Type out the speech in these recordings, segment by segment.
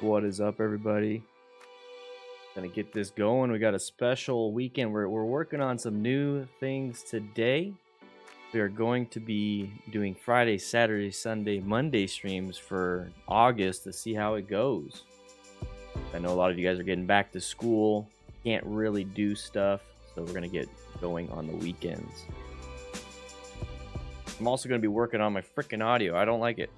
What is up, everybody? Gonna get this going. We got a special weekend. We're working on some new things today. We are going to be doing Friday, Saturday, Sunday, Monday streams for August to see how it goes. I know a lot of you guys are getting back to school, can't really do stuff, so we're gonna get going on the weekends. I'm also gonna be working on my freaking audio. I don't like it.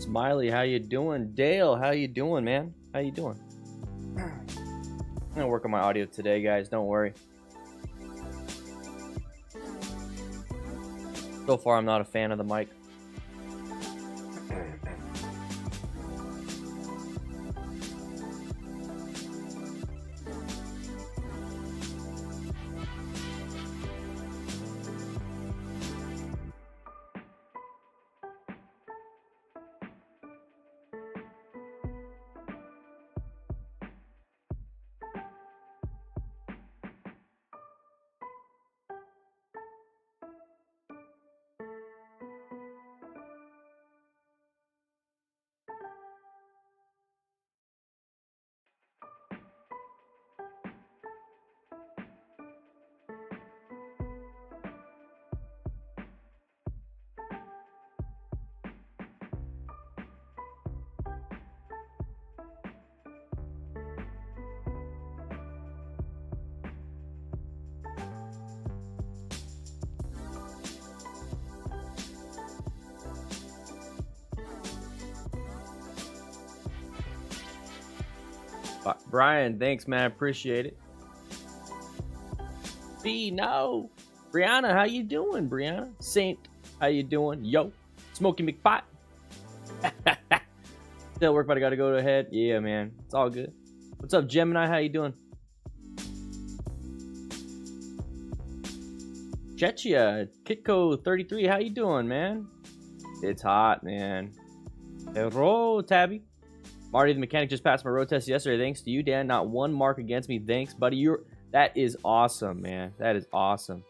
Smiley, how you doing? Dale, how you doing, man? How you doing? I'm gonna work on my audio today, guys. Don't worry. So far, I'm not a fan of the mic. Brian, thanks, man. I appreciate it. B, no. Brianna, how you doing, Brianna? Saint, how you doing? Yo, Smoky McPot. Still work, but I gotta go ahead. Yeah, man. It's all good. What's up, Gemini? How you doing? Chechia, Kitco33, how you doing, man? It's hot, man. Hello, Tabby. Marty the mechanic just passed my road test yesterday. Thanks to you, Dan. Not one mark against me. Thanks, buddy. That is awesome, man. That is awesome.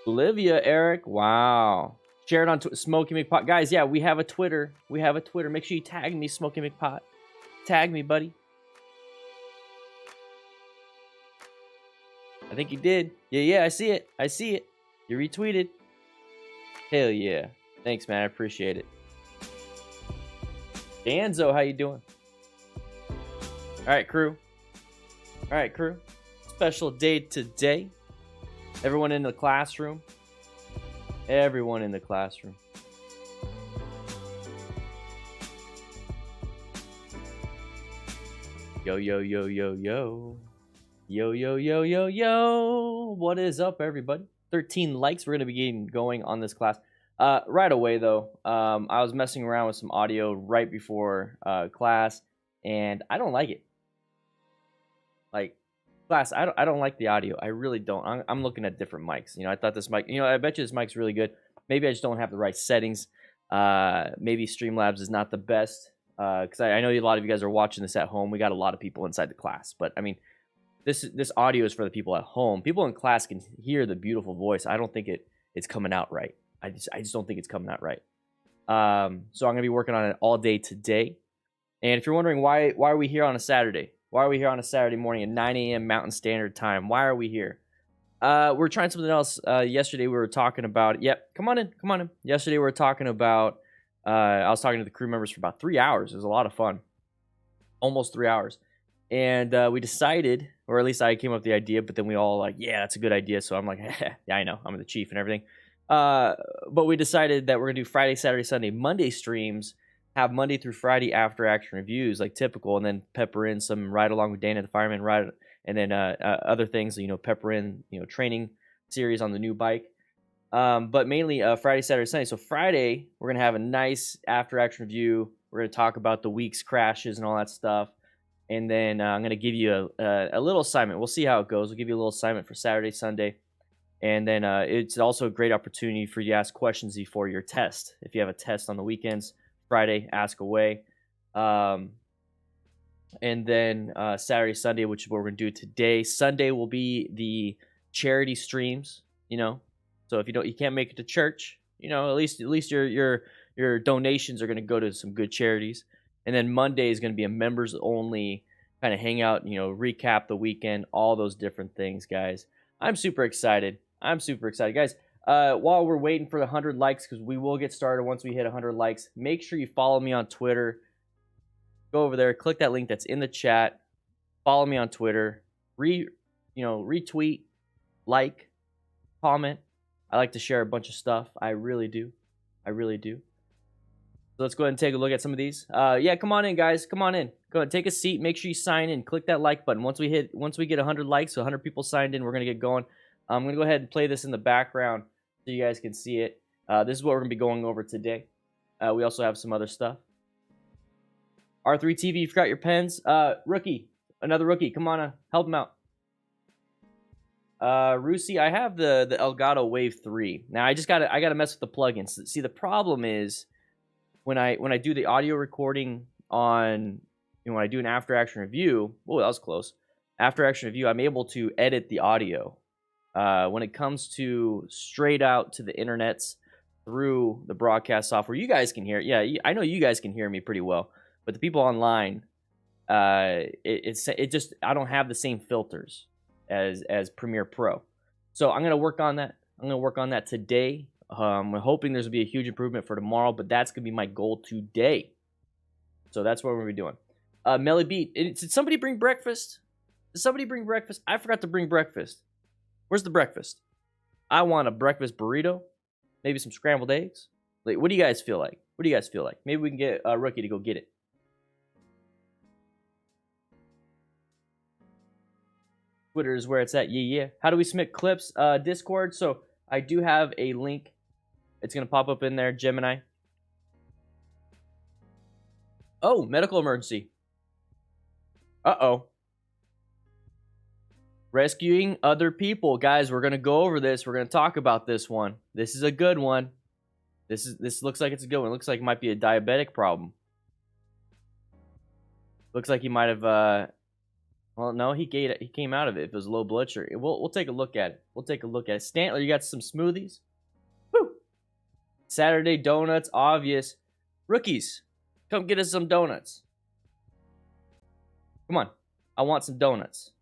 Olivia, Eric. Wow. Share it on Smoky McPot. Guys, yeah, we have a Twitter. We have a Twitter. Make sure you tag me, Smoky McPot. Tag me, buddy. I think you did. Yeah, I see it. I see it. You retweeted. Hell yeah. Thanks, man. I appreciate it. Danzo, how you doing? All right, crew. Special day today. Everyone in the classroom. Everyone in the classroom. Yo. Yo. What is up, everybody? 13 likes. We're going to be getting going on this class. Right away, though, I was messing around with some audio right before class, and I don't like it. Like, class, I don't like the audio. I really don't. I'm looking at different mics. You know, I thought this mic, I bet you this mic's really good. Maybe I just don't have the right settings. Maybe Streamlabs is not the best, because I know a lot of you guys are watching this at home. We got a lot of people inside the class, but I mean, this audio is for the people at home. People in class can hear the beautiful voice. I don't think it's coming out right. I just don't think it's coming out right. So I'm gonna be working on it all day today. And if you're wondering why are we here on a Saturday? Why are we here on a Saturday morning at 9 a.m. Mountain Standard Time? Why are we here? We're trying something else. Yesterday we were talking about. Yep, come on in. Yesterday we were talking about. I was talking to the crew members for about 3 hours. It was a lot of fun, almost 3 hours, and we decided, or at least I came up with the idea. But then we all like, yeah, that's a good idea. So I'm like, yeah, I know, I'm the chief and everything. But we decided that we're gonna do Friday, Saturday, Sunday, Monday streams. Have Monday through Friday after action reviews like typical, and then pepper in some ride along with Dan and the Fireman ride, and then other things, pepper in training series on the new bike, but mainly Friday, Saturday, Sunday. So Friday we're gonna have a nice after action review. We're gonna talk about the week's crashes and all that stuff, and then I'm gonna give you a little assignment. We'll see how it goes. We'll give you a little assignment for Saturday, Sunday, and then it's also a great opportunity for you to ask questions before your test. If you have a test on the weekends, Friday, ask away. And then Saturday, Sunday, which is what we're gonna do today. Sunday will be the charity streams. So if you can't make it to church, at least your donations are gonna go to some good charities. And then Monday is gonna be a members only kind of hangout. Recap the weekend, all those different things, guys. I'm super excited, guys. While we're waiting for the 100 likes, because we will get started once we hit 100 likes, make sure you follow me on Twitter. Go over there, click that link that's in the chat. Follow me on Twitter. Retweet, like, comment. I like to share a bunch of stuff. I really do. So let's go ahead and take a look at some of these. Yeah, come on in, guys. Come on in. Go ahead, take a seat. Make sure you sign in. Click that like button. Once we get 100 likes, so 100 people signed in, we're gonna get going. I'm gonna go ahead and play this in the background so you guys can see it. This is what we're going to be going over today. We also have some other stuff. R3 TV, you forgot your pens. Rookie, another rookie. Come on, help him out. Rusi, I have the Elgato Wave 3. Now I gotta mess with the plugins. See, the problem is when I do the audio recording on, when I do an after action review. Oh, that was close. After action review, I'm able to edit the audio. When it comes to straight out to the internets through the broadcast software, you guys can hear it. Yeah, I know you guys can hear me pretty well, but the people online, it just, I don't have the same filters as Premiere Pro. So I'm gonna work on that. Today. I'm hoping there's gonna be a huge improvement for tomorrow, but that's gonna be my goal today. So that's what we're gonna be doing. Melly Beat, did somebody bring breakfast? I forgot to bring breakfast. Where's the breakfast? I want a breakfast burrito, maybe some scrambled eggs. Like, what do you guys feel like? Maybe we can get a rookie to go get it. Twitter is where it's at. Yeah. How do we submit clips? Discord. So I do have a link. It's gonna pop up in there. Gemini. Oh, medical emergency. Uh-oh. Rescuing other people. Guys, we're going to go over this. We're going to talk about this one. This is a good one. This looks like it's a good one. It looks like it might be a diabetic problem. Looks like he might have well, no, he came out of it if it was low blood sugar. We'll take a look at it. Stantler, you got some smoothies? Woo! Saturday donuts, obvious. Rookies, come get us some donuts. Come on. I want some donuts.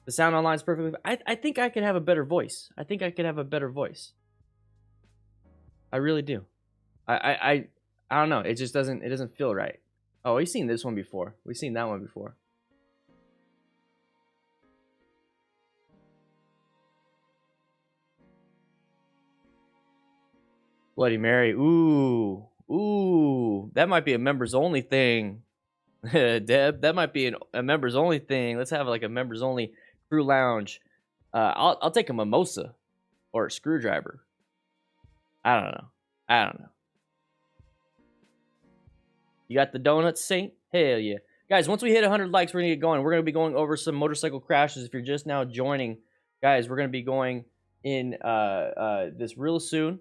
The sound online is perfectly. I think I could have a better voice. I really do. I don't know. It just doesn't feel right. Oh, we've seen this one before. We've seen that one before. Bloody Mary. Ooh. That might be a members only thing. Deb, that might be a members only thing. Let's have like a members only crew lounge. I'll take a mimosa or a screwdriver. I don't know. You got the donuts, Saint? Hell yeah. Guys, once we hit 100 likes, we're going to get going. We're going to be going over some motorcycle crashes. If you're just now joining, guys, we're going to be going in this real soon.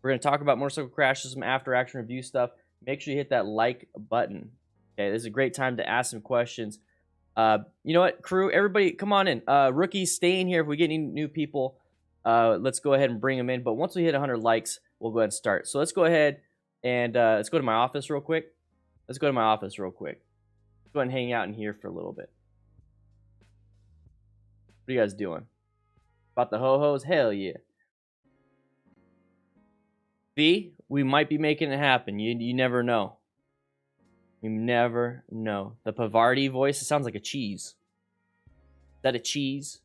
We're going to talk about motorcycle crashes, some after action review stuff. make sure you hit that like button. Okay, this is a great time to ask some questions. You know what, crew, everybody, come on in. Rookies, stay in here. If we get any new people, let's go ahead and bring them in. But once we hit 100 likes, we'll go ahead and start. So let's go ahead and let's go to my office real quick. Let's go to my office real quick. Let's go ahead and hang out in here for a little bit. What are you guys doing? About the ho-hos? Hell yeah. V, we might be making it happen. You never know. You never know. The Pavardi voice, it sounds like a cheese. Is that a cheese?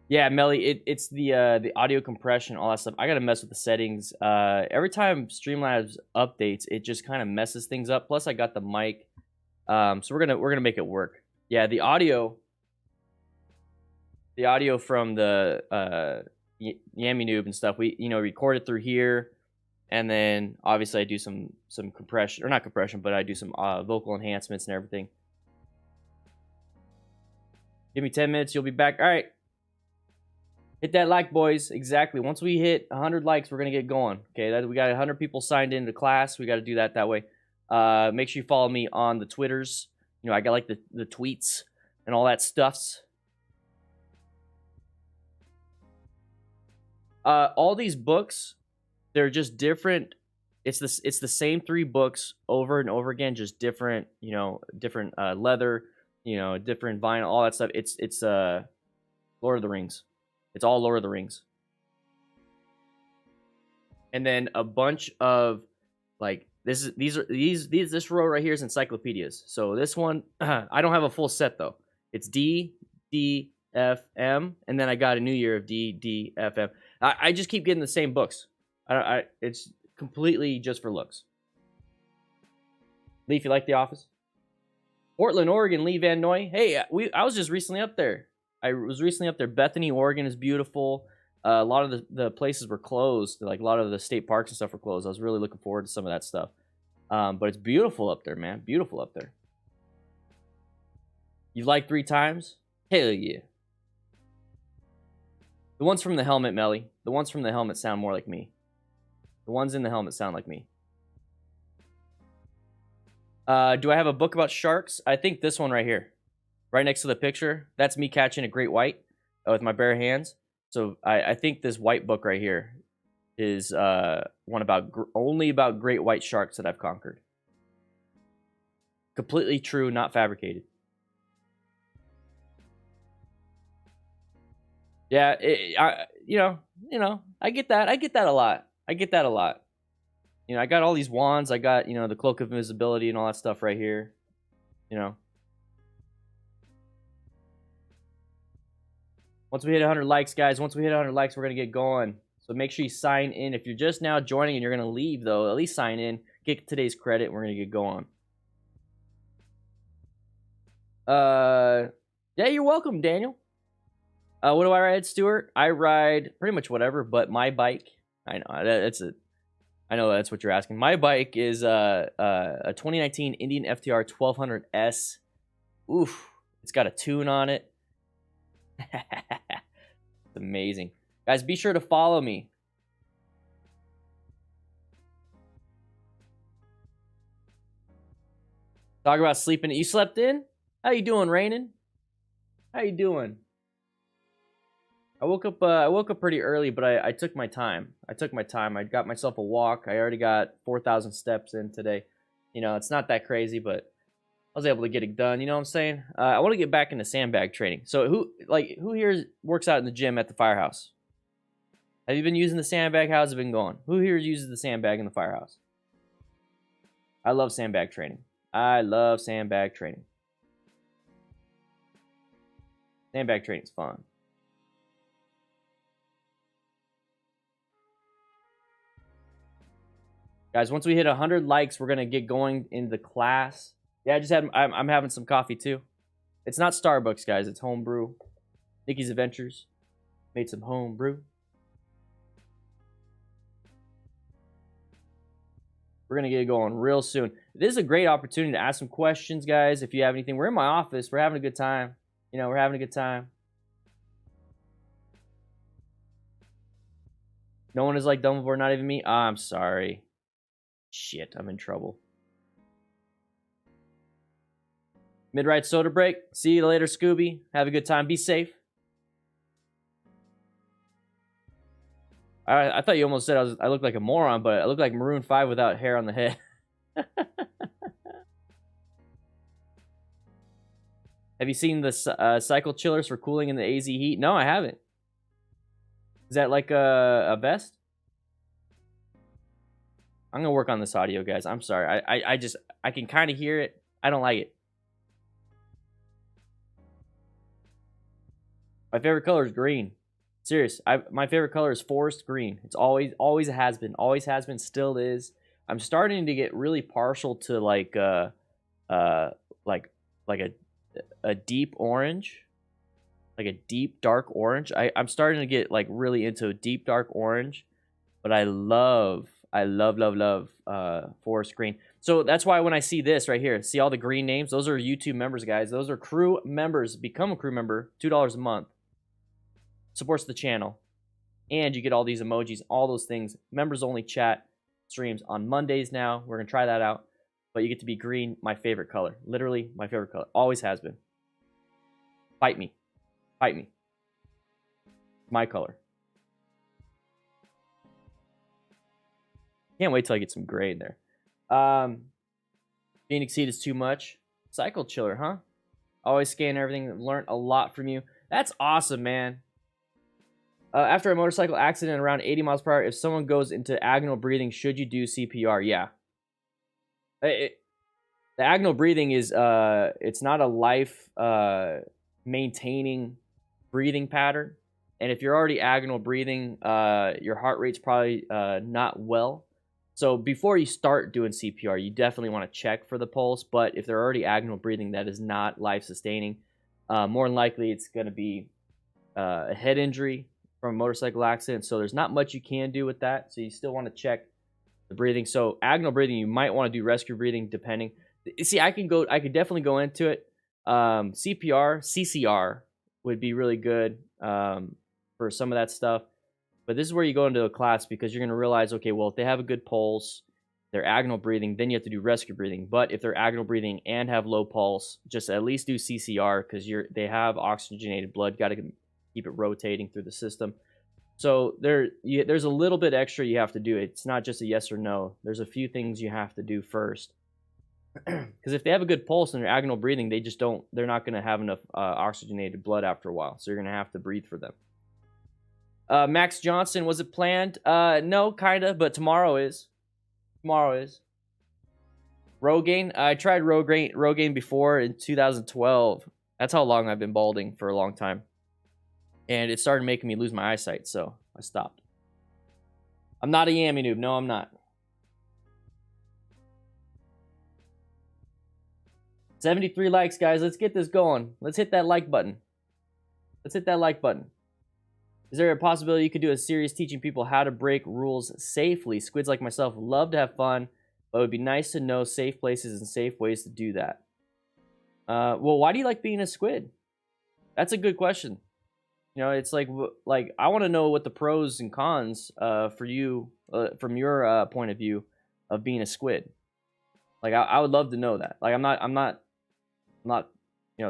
Yeah, Melly, it's the audio compression, all that stuff. I gotta mess with the settings. Every time Streamlabs updates, it just kind of messes things up. Plus, I got the mic, so we're gonna make it work. Yeah, the audio from the Yammy Noob and stuff. We record it through here, and then obviously I do some compression, or not compression, but I do some vocal enhancements and everything. Give me 10 minutes, you'll be back. All right. Hit that like, boys. Exactly. Once we hit 100 likes, we're going to get going. Okay, we got 100 people signed into class. We got to do that way. Make sure you follow me on the Twitters. I got like the tweets and all that stuffs. All these books, they're just different. It's the same 3 books over and over again, just different, different leather, different vinyl, all that stuff. It's Lord of the Rings. It's all Lord of the Rings. And then a bunch of like this row right here is encyclopedias. So this one I don't have a full set though. It's DDFM, and then I got a new year of DDFM. I just keep getting the same books. It's completely just for looks. Leaf, you like The Office? Portland, Oregon, Lee Van Noy. Hey, I was just recently up there. Bethany, Oregon is beautiful. A lot of the places were closed. Like a lot of the state parks and stuff were closed. I was really looking forward to some of that stuff. But it's beautiful up there, man. Beautiful up there. You've liked 3 times? Hell yeah. The ones from the helmet, Melly. The ones from the helmet sound more like me. The ones in the helmet sound like me. Do I have a book about sharks? I think this one right here. Right next to the picture, that's me catching a great white with my bare hands. So I think this white book right here is one about only about great white sharks that I've conquered. Completely true, not fabricated. Yeah, I get that. I get that a lot. I got all these wands. I got the cloak of invisibility and all that stuff right here. Once we hit 100 likes, guys, we're going to get going. So make sure you sign in. If you're just now joining and you're going to leave, though, at least sign in. Get today's credit, and we're going to get going. Yeah, you're welcome, Daniel. What do I ride, Stuart? I ride pretty much whatever, but my bike, I know that's what you're asking. My bike is a 2019 Indian FTR 1200S. Oof, it's got a tune on it. It's amazing. Guys, be sure to follow me. Talk about sleeping. You slept in? How you doing, Rainin? How you doing? I woke up pretty early, but I took my time. I got myself a walk. I already got 4,000 steps in today. It's not that crazy, but I was able to get it done. You know what I'm saying? I want to get back into sandbag training. So who here works out in the gym at the firehouse? Have you been using the sandbag? How's it been going? Who here uses the sandbag in the firehouse? I love sandbag training. Sandbag training is fun. Guys, once we hit 100 likes, we're gonna get going into class. Yeah, I'm having some coffee too. It's not Starbucks, guys. It's home brew. Nikki's Adventures made some home brew. We're gonna get going real soon. This is a great opportunity to ask some questions, guys. If you have anything, we're in my office. We're having a good time. We're having a good time. No one is like Dumbledore, not even me. I'm sorry. Shit, I'm in trouble. Mid-ride soda break. See you later, Scooby. Have a good time. Be safe. I thought you almost said I looked like a moron, but I look like Maroon 5 without hair on the head. Have you seen the cycle chillers for cooling in the AZ heat? No, I haven't. Is that like a vest? I'm gonna work on this audio, guys. I'm sorry. I can kind of hear it. I don't like it. My favorite color is green. Serious. My favorite color is forest green. It's always has been, still is. I'm starting to get really partial to like a deep orange, like a deep dark orange. I'm starting to get like really into a deep dark orange, but I love forest green. So that's why when I see this right here, see all the green names, those are YouTube members, guys. Those are crew members. Become a crew member, $2 a month. Supports the channel, and you get all these emojis, all those things. Members only chat streams on Mondays now. We're gonna try that out, but you get to be green, my favorite color. Literally my favorite color. Always has been. Fight me. Fight me. My color. Can't wait till I get some gray in there. Phoenix Heat is too much. Cycle chiller, huh? Always scan everything. Learned a lot from you. That's awesome, man. After a motorcycle accident around 80 miles per hour, if someone goes into agonal breathing, should you do CPR? Yeah. The agonal breathing is, it's not a life maintaining breathing pattern. And if you're already agonal breathing, your heart rate's probably not well. So before you start doing CPR, you definitely want to check for the pulse. But if they're already agonal breathing, that is not life sustaining. More than likely, it's going to be a head injury from a motorcycle accident, so there's not much you can do with that. So you still want to check the breathing. So agonal breathing, you might want to do rescue breathing depending. See, I could definitely go into it. CPR, CCR would be really good for some of that stuff. But this is where you go into a class because you're going to realize, okay, well, if they have a good pulse, they're agonal breathing, then you have to do rescue breathing. But if they're agonal breathing and have low pulse, just at least do CCR because they have oxygenated blood. Got to keep it rotating through the system. So there's a little bit extra you have to do. It's not just a yes or no. There's a few things you have to do first. Because if they have a good pulse and they're agonal breathing, they're not going to have enough oxygenated blood after a while. So you're going to have to breathe for them. Max Johnson, was it planned? No, kind of, but tomorrow is. Tomorrow is. Rogaine, I tried Rogaine before in 2012. That's how long I've been balding for a long time. And it started making me lose my eyesight, so I stopped. I'm not a Yammy noob. No, I'm not. 73 likes, guys. Let's get this going. Let's hit that like button. Let's hit that like button. Is there a possibility you could do a series teaching people how to break rules safely? Squids like myself love to have fun, but it would be nice to know safe places and safe ways to do that. Well, why do you like being a squid? That's a good question. You know, it's like I want to know what the pros and cons for you from your point of view of being a squid. Like I would love to know that. Like I'm not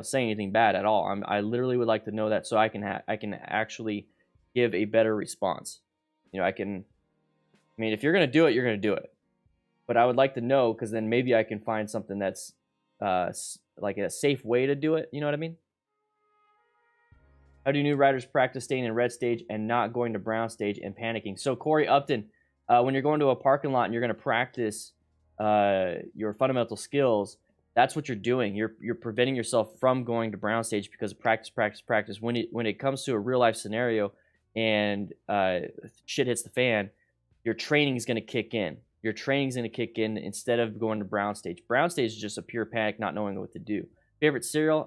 saying anything bad at all. I literally would like to know that so I can actually give a better response. You know, I mean, if you're gonna do it, you're gonna do it. But I would like to know because then maybe I can find something that's like a safe way to do it. You know what I mean? How do new riders practice staying in red stage and not going to brown stage and panicking? So Corey Upton, when you're going to a parking lot and you're going to practice your fundamental skills, that's what you're doing. You're preventing yourself from going to brown stage because of practice. When it comes to a real life scenario and shit hits the fan, your training is going to kick in. Your training is going to kick in instead of going to brown stage. Brown stage is just a pure panic, not knowing what to do. Favorite cereal?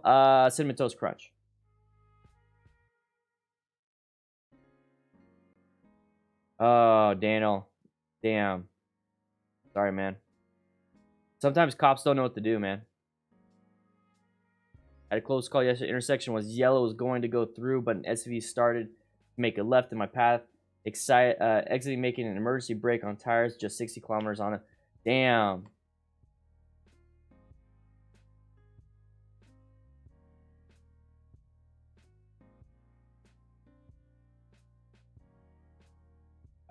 Cinnamon Toast Crunch. Oh, Daniel. Damn. Sorry, man. Sometimes cops don't know what to do, man. I had a close call yesterday. Intersection was yellow, was going to go through, but an SUV started to make a left in my path. exiting, making an emergency brake on tires, just 60 kilometers on it. Damn.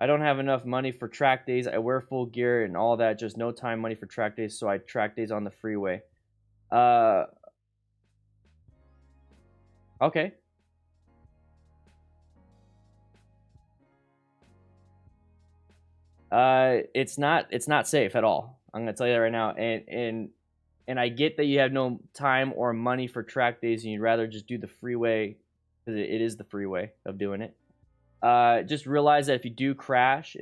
I don't have enough money for track days. I wear full gear and all that. Just no time, money for track days, so I track days on the freeway. Okay. It's not safe at all. I'm gonna tell you that right now. And I get that you have no time or money for track days and you'd rather just do the freeway because it is the freeway of doing it. Just realize that if you do crash,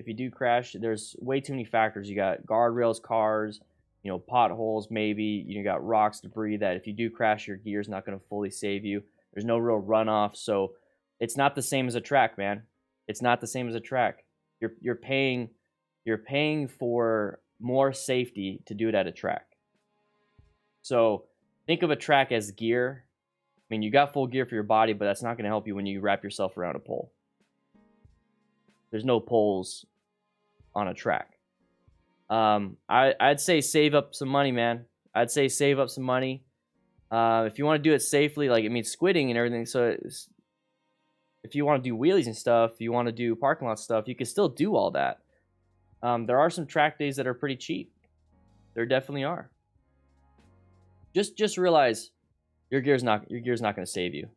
there's way too many factors. You got guardrails, cars, you know, potholes, maybe you got rocks, debris, that if you do crash, your gear's not going to fully save you. There's no real runoff, so it's not the same as a track, man. It's not the same as a track. You're paying for more safety to do it at a track. So think of a track as gear. I mean, you got full gear for your body, but that's not going to help you when you wrap yourself around a pole. There's no poles on a track. I'd say save up some money, man. I'd say save up some money. If you want to do it safely, like, it means squidding and everything. So if you want to do wheelies and stuff, you want to do parking lot stuff, you can still do all that. There are some track days that are pretty cheap. There definitely are. Just realize your gear's not going to save you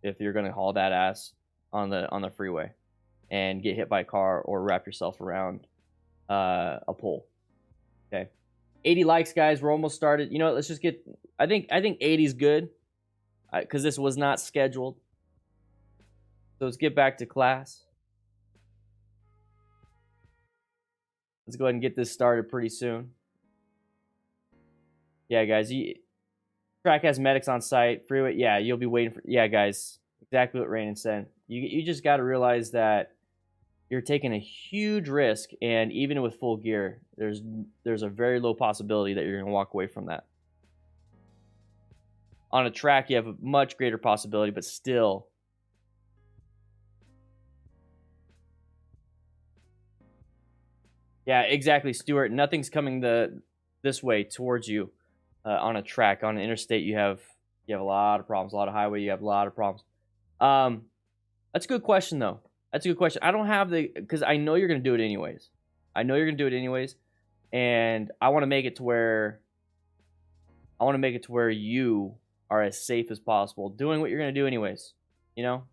if you're going to haul that ass on the freeway and get hit by a car or wrap yourself around a pole. Okay, 80 likes, guys. We're almost started. You know, let's just get. I think 80 is good because this was not scheduled. So let's get back to class. Let's go ahead and get this started pretty soon. Yeah, guys. Track has medics on site. Freeway. Yeah, you'll be waiting for. Yeah, guys. Exactly what Rainen said. You just got to realize that you're taking a huge risk, and even with full gear, there's a very low possibility that you're going to walk away from that. On a track, you have a much greater possibility, but still. Yeah, exactly, Stuart. Nothing's coming this way towards you on a track. On an interstate, you have a lot of problems. A lot of highway, you have a lot of problems. That's a good question, though. That's a good question. I don't have because I know you're going to do it anyways. And I want to make it to where you are as safe as possible doing what you're going to do anyways. You know?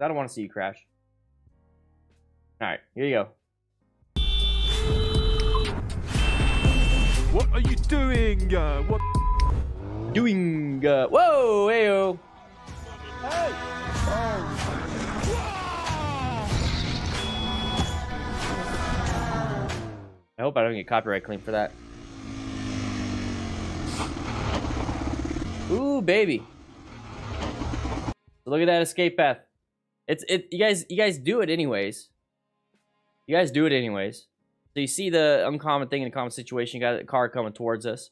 I don't want to see you crash. All right, here you go. What are you doing? What? Doing? Whoa, heyo. Hey! Oh. I hope I don't get copyright claim for that. Ooh, baby. So look at that escape path. You guys do it anyways. So you see the uncommon thing in a common situation. You got a car coming towards us.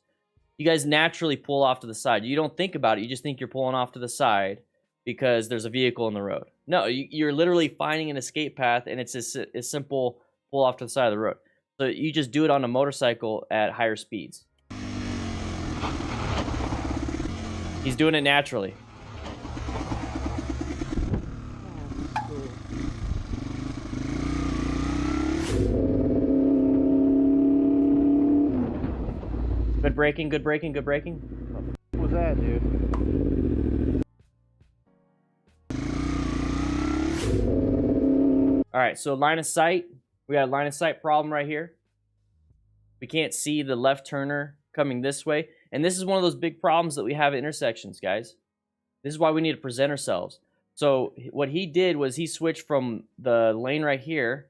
You guys naturally pull off to the side. You don't think about it. You just think you're pulling off to the side because there's a vehicle in the road. No, you're literally finding an escape path, and it's a simple pull off to the side of the road. So you just do it on a motorcycle at higher speeds. He's doing it naturally. Good braking, good braking, good braking. What was that, dude? Alright, so line of sight. We got a line of sight problem right here. We can't see the left turner coming this way. And this is one of those big problems that we have at intersections, guys. This is why we need to present ourselves. So what he did was he switched from the lane right here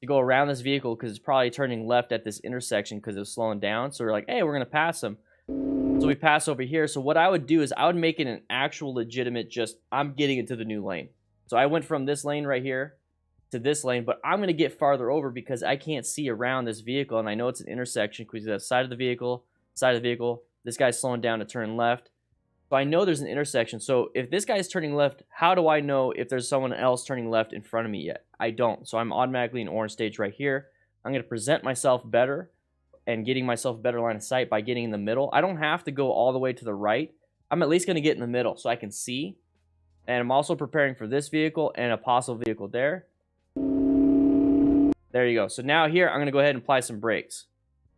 to go around this vehicle because it's probably turning left at this intersection because it was slowing down. So we're like, hey, we're going to pass him. So we pass over here. So what I would do is I would make it an actual legitimate I'm getting into the new lane. So I went from this lane right here to this lane, but I'm going to get farther over because I can't see around this vehicle, and I know it's an intersection because the side of the vehicle, this guy's slowing down to turn left. So I know there's an intersection. So if this guy's turning left, how do I know if there's someone else turning left in front of me yet? I don't. So I'm automatically in orange stage right here. I'm going to present myself better and getting myself a better line of sight by getting in the middle. I don't have to go all the way to the right. I'm at least going to get in the middle so I can see. And I'm also preparing for this vehicle and a possible vehicle there. There you go. So now here, I'm going to go ahead and apply some brakes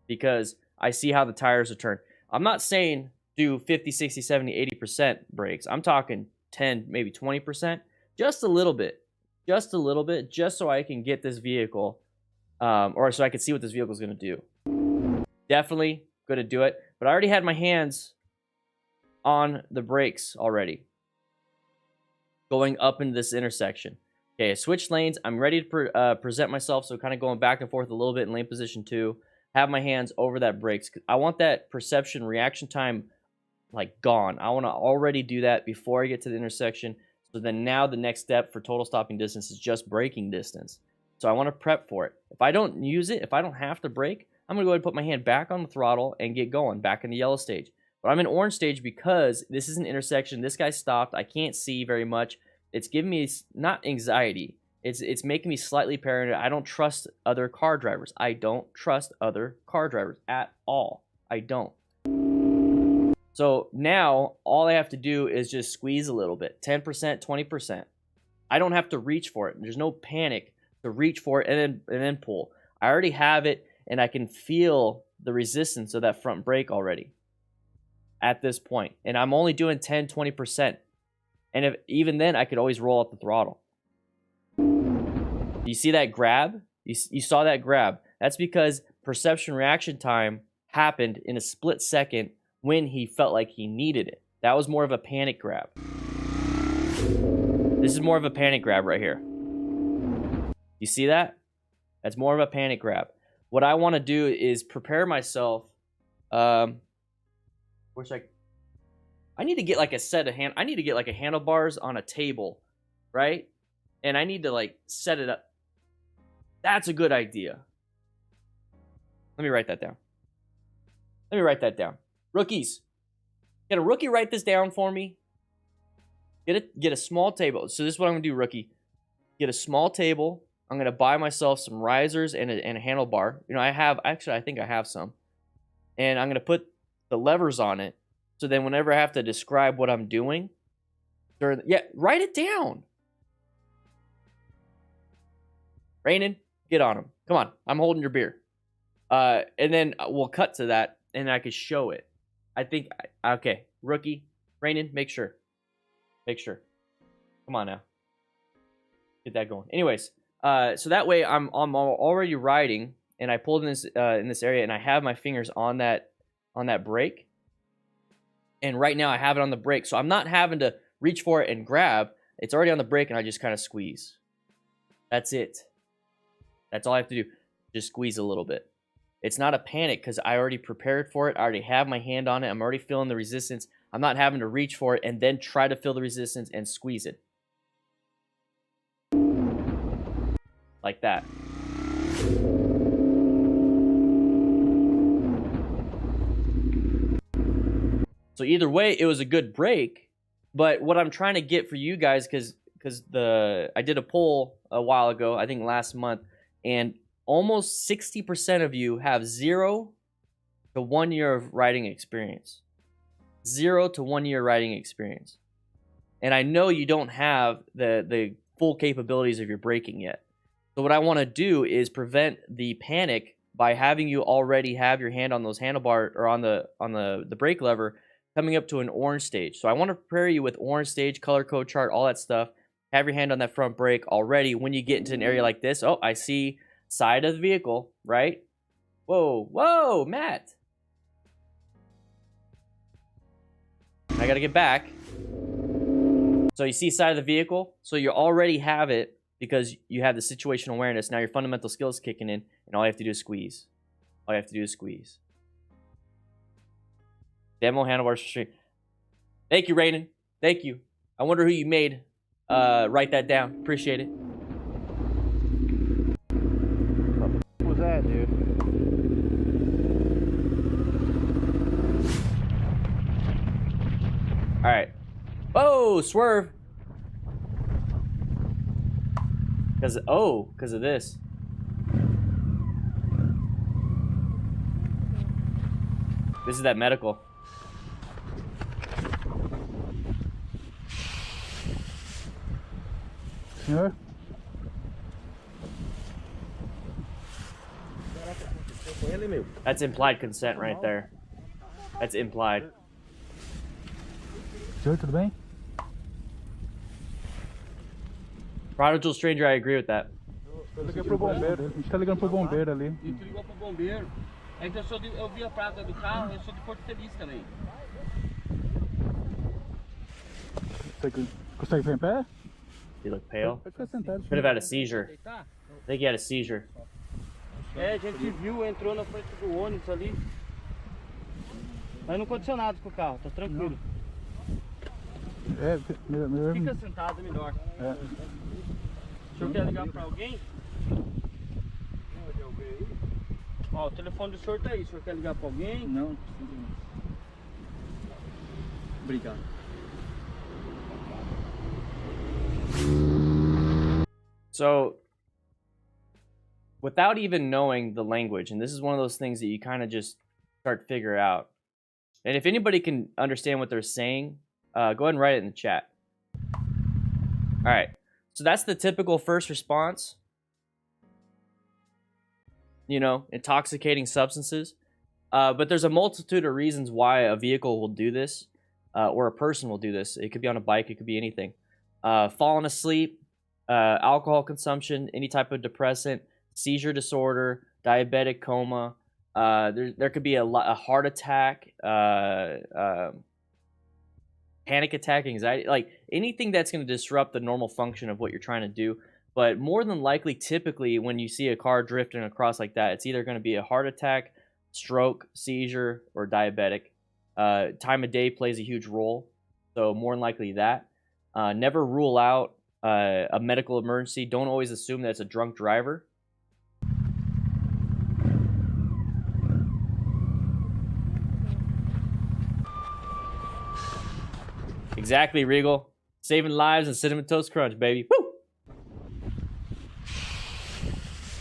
because I see how the tires are turned. I'm not saying do 50, 60, 70, 80% brakes. I'm talking 10, maybe 20%. Just a little bit. Just a little bit. Just so I can get this vehicle, or so I can see what this vehicle is going to do. Definitely going to do it. But I already had my hands on the brakes already. Going up into this intersection. Okay, I switched lanes. I'm ready to present myself. So kind of going back and forth a little bit in lane position 2. Have my hands over that brakes. I want that perception reaction time like gone. I want to already do that before I get to the intersection. So then now the next step for total stopping distance is just braking distance. So I want to prep for it. If I don't use it, if I don't have to brake, I'm going to go ahead and put my hand back on the throttle and get going back in the yellow stage. But I'm in orange stage because this is an intersection. This guy stopped. I can't see very much. It's giving me not anxiety. It's making me slightly paranoid. I don't trust other car drivers. I don't trust other car drivers at all. I don't. So now all I have to do is just squeeze a little bit. 10%, 20%. I don't have to reach for it. There's no panic to reach for it and then pull. I already have it and I can feel the resistance of that front brake already at this point. And I'm only doing 10, 20%. And if even then I could always roll up the throttle. You see that grab? You saw that grab. That's because perception reaction time happened in a split second when he felt like he needed it. That was more of a panic grab. This is more of a panic grab right here. You see that? That's more of a panic grab. What I want to do is prepare myself. I need to get like a set of I need to get like a handlebars on a table, right? And I need to like set it up. That's a good idea. Let me write that down. Let me write that down. Rookies, can a rookie write this down for me? Get a small table. So this is what I'm gonna do, rookie. Get a small table. I'm gonna buy myself some risers and a handlebar. You know, I think I have some. And I'm gonna put the levers on it. So then whenever I have to describe what I'm doing, write it down. Rainin, get on him. Come on, I'm holding your beer. And then we'll cut to that, and I could show it. I think, okay, rookie, Rainin, make sure. Make sure. Come on now. Get that going. Anyways, so that way I'm already riding, and I pulled in this area, and I have my fingers on that brake. And right now I have it on the brake, so I'm not having to reach for it and grab. It's already on the brake, and I just kind of squeeze. That's it. That's all I have to do. Just squeeze a little bit. It's not a panic because I already prepared for it. I already have my hand on it. I'm already feeling the resistance. I'm not having to reach for it and then try to feel the resistance and squeeze it. Like that. So either way, it was a good break. But what I'm trying to get for you guys, because I did a poll a while ago, I think last month, and almost 60% of you have 0 to 1 year of riding experience. 0 to 1 year riding experience. And I know you don't have the full capabilities of your braking yet. So what I want to do is prevent the panic by having you already have your hand on those handlebar or on the brake lever coming up to an orange stage. So I want to prepare you with orange stage, color code chart, all that stuff. Have your hand on that front brake already. When you get into an area like this, oh, I see side of the vehicle, right? Whoa, Matt. I gotta get back. So you see side of the vehicle, so you already have it because you have the situational awareness. Now your fundamental skills kicking in, and all you have to do is squeeze. All you have to do is squeeze. Demo handlebars for street. Thank you, Raiden. Thank you. I wonder who you made write that down. Appreciate it. What was that, dude? All right. Oh, swerve. Because of this. This is that medical. Senhor? That's implied consent right there. That's implied. Senhor, tudo bem? Prodigal stranger, I agree with that. Eu liguei pro bombeiro. A gente tá ligando pro bombeiro ali. E tu ligou pro bombeiro. É que eu vi a placa do carro, eu sou de Porto Feliz também. Você consegue ficar em pé? He looked pale. Pode ficar sentado. Could have had a seizure. I think he had a seizure. É, a gente viu, entrou na frente do ônibus ali. Mas não aconteceu nada com o carro, tá tranquilo. É, melhor. Fica sentado, é melhor. É. O senhor quer ligar pra alguém? Ó, o telefone do senhor tá aí, o senhor quer ligar pra alguém? Não, precisa não. Obrigado. So, without even knowing the language, and this is one of those things that you kind of just start to figure out. And if anybody can understand what they're saying, go ahead and write it in the chat. All right. So that's the typical first response. You know, intoxicating substances. But there's a multitude of reasons why a vehicle will do this, or a person will do this. It could be on a bike. It could be anything. Falling asleep, alcohol consumption, any type of depressant, seizure disorder, diabetic coma. There could be a heart attack, panic attack, anxiety, like anything that's going to disrupt the normal function of what you're trying to do. But more than likely, typically, when you see a car drifting across like that, it's either going to be a heart attack, stroke, seizure, or diabetic. Time of day plays a huge role, so more than likely that. Never rule out a medical emergency. Don't always assume that it's a drunk driver. Exactly, Regal. Saving lives and Cinnamon Toast Crunch, baby. Woo!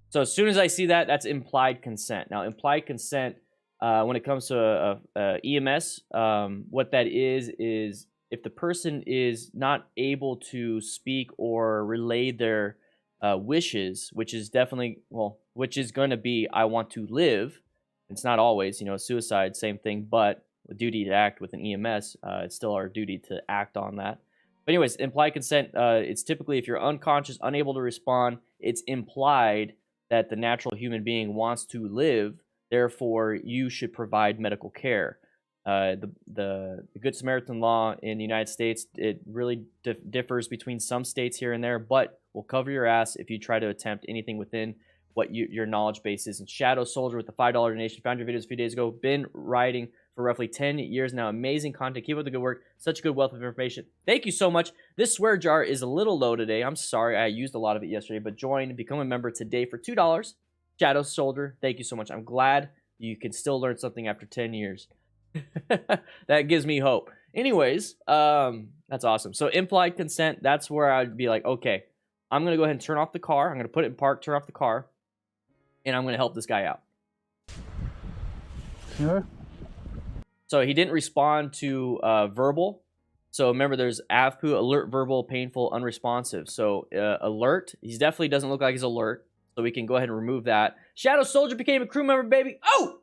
So as soon as I see that, that's implied consent. Now, implied consent, when it comes to EMS, what that is if the person is not able to speak or relay their wishes, which is definitely, well, which is going to be, I want to live. It's not always, you know, suicide, same thing, but a duty to act with an EMS, it's still our duty to act on that. But anyways, implied consent, it's typically if you're unconscious, unable to respond, it's implied that the natural human being wants to live, therefore you should provide medical care. The Good Samaritan law in the United States, it really differs between some states here and there, but will cover your ass if you try to attempt anything within what your knowledge base is. And Shadow Soldier with the $5 donation, found your videos a few days ago, been writing for roughly 10 years now. Amazing content. Keep up the good work. Such a good wealth of information. Thank you so much. This swear jar is a little low today. I'm sorry. I used a lot of it yesterday, but join, become a member today for $2. Shadow Soldier, thank you so much. I'm glad you can still learn something after 10 years. That gives me hope. Anyways, that's awesome. So implied consent, that's where I'd be like, okay, I'm going to go ahead and turn off the car. I'm going to put it in park, turn off the car, and I'm going to help this guy out. Senhor? So he didn't respond to verbal. So remember, there's AVPU, alert, verbal, painful, unresponsive. So alert, he definitely doesn't look like he's alert. So we can go ahead and remove that. Shadow Soldier became a crew member, baby. Oh,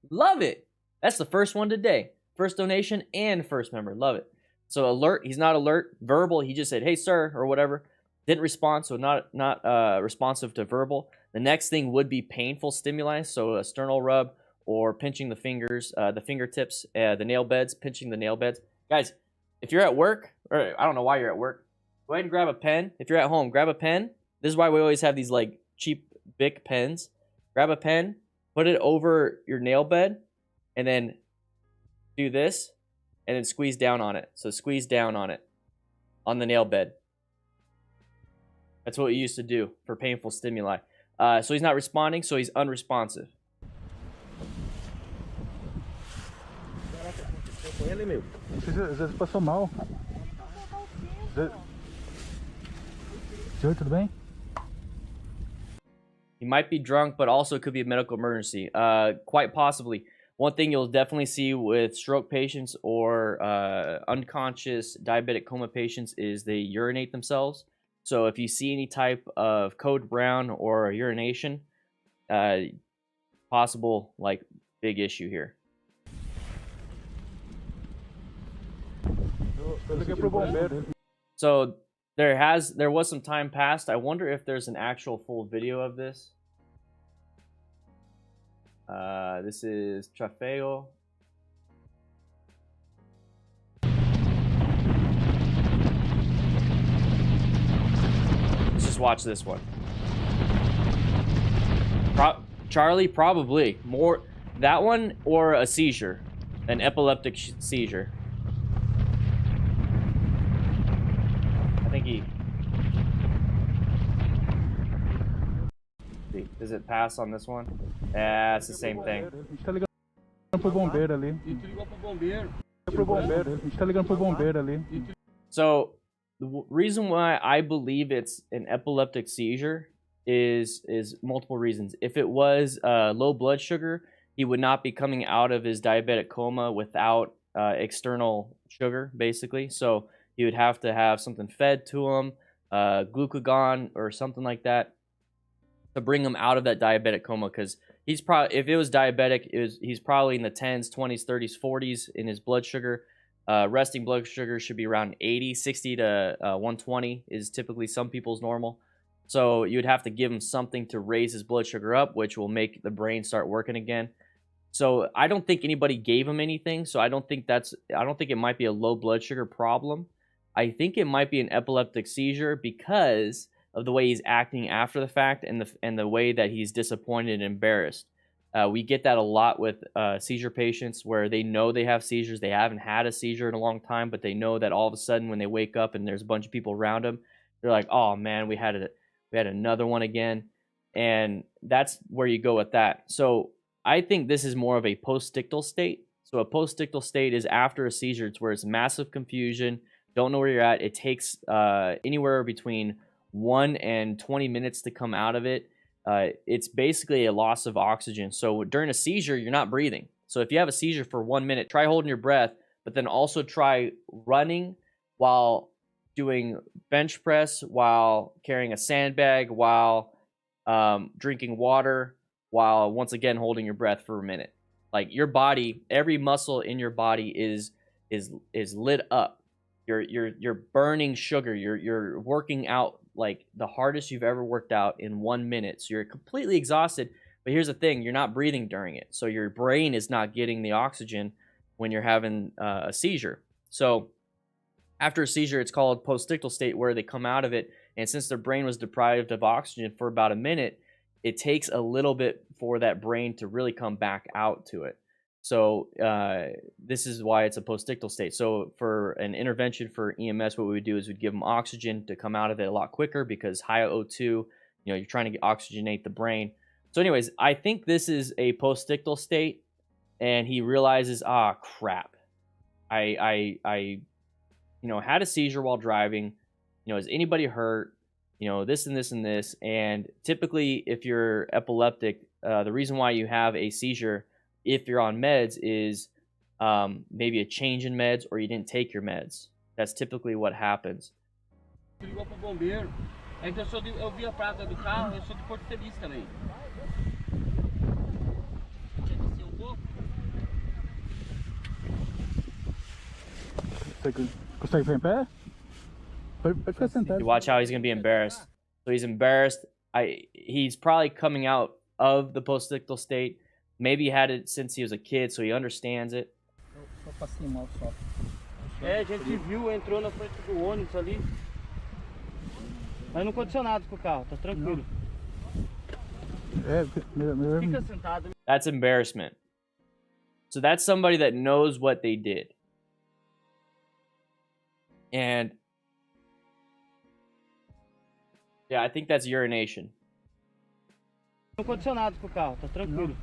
love it. That's the first one today. First donation and first member. Love it. So alert, he's not alert. Verbal, he just said, hey, sir, or whatever. Didn't respond, so not responsive to verbal. The next thing would be painful stimuli. So a sternal rub, or pinching the fingers, the fingertips, the nail beds, pinching the nail beds. Guys, if you're at work, or I don't know why you're at work, go ahead and grab a pen. If you're at home, grab a pen. This is why we always have these like cheap Bic pens. Grab a pen, put it over your nail bed, and then do this, and then squeeze down on it. So squeeze down on it, on the nail bed. That's what we used to do for painful stimuli. So he's not responding, so he's unresponsive. ali, meu. Às vezes passou mal. Senhor, tudo bem? He might be drunk, but also it could be a medical emergency. Quite possibly. One thing you'll definitely see with stroke patients or unconscious diabetic coma patients is they urinate themselves. So if you see any type of code brown or urination, possible like big issue here. So there was some time passed. I wonder if there's an actual full video of this. This is Trofeo. Let's just watch this one. Charlie, probably more that one or a seizure, an epileptic seizure. I think he. Does it pass on this one? Yeah, it's the same thing. A gente tá ligando pro bombeiro ali. E tu ligou pro bombeiro. A gente tá ligando pro bombeiro ali. So the reason why I believe it's an epileptic seizure is multiple reasons. If it was low blood sugar, he would not be coming out of his diabetic coma without external sugar, basically. So he would have to have something fed to him, glucagon or something like that, to bring him out of that diabetic coma. Because he's probably, if it was diabetic, he's probably in the 10s, 20s, 30s, 40s in his blood sugar. Resting blood sugar should be around 80, 60 to 120 is typically some people's normal. So you'd have to give him something to raise his blood sugar up, which will make the brain start working again. So I don't think anybody gave him anything. So I don't think it might be a low blood sugar problem. I think it might be an epileptic seizure because of the way he's acting after the fact and the way that he's disappointed and embarrassed. We get that a lot with seizure patients where they know they have seizures. They haven't had a seizure in a long time, but they know that all of a sudden when they wake up and there's a bunch of people around them, they're like, oh man, we had another one again. And that's where you go with that. So I think this is more of a postictal state. So a postictal state is after a seizure. It's where it's massive confusion, don't know where you're at. It takes anywhere between 1 and 20 minutes to come out of it. It's basically a loss of oxygen. So during a seizure, you're not breathing. So if you have a seizure for 1 minute, try holding your breath, but then also try running while doing bench press, while carrying a sandbag, while drinking water, while once again holding your breath for a minute. Like your body, every muscle in your body is lit up. You're burning sugar. You're working out like the hardest you've ever worked out in 1 minute. So you're completely exhausted. But here's the thing, you're not breathing during it. So your brain is not getting the oxygen when you're having a seizure. So after a seizure, it's called postictal state, where they come out of it. And since their brain was deprived of oxygen for about a minute, it takes a little bit for that brain to really come back out to it. So this is why it's a postictal state. So for an intervention for EMS, what we would do is we'd give them oxygen to come out of it a lot quicker, because high O2, you're trying to oxygenate the brain. So anyways, I think this is a postictal state, and he realizes, ah, crap, I had a seizure while driving. Is anybody hurt? This and this and this. And typically, if you're epileptic, the reason why you have a seizure, if you're on meds, is maybe a change in meds, or you didn't take your meds. That's typically what happens. Ligou pro bombeiro. Então eu vi a placa do carro, eu sou de Porto Feliz também. Consegue ficar em pé? Pode ficar sentado. You watch how he's going to be embarrassed. So he's embarrassed. He's probably coming out of the postictal state. Maybe he had it since he was a kid, so he understands it. Só passei mal só. A gente viu, entrou na frente do ônibus ali. Mas não aconteceu nada com o carro, tá tranquilo. Fica sentado. That's embarrassment. So that's somebody that knows what they did. And yeah, I think that's urination. Não aconteceu nada com o carro, tá tranquilo.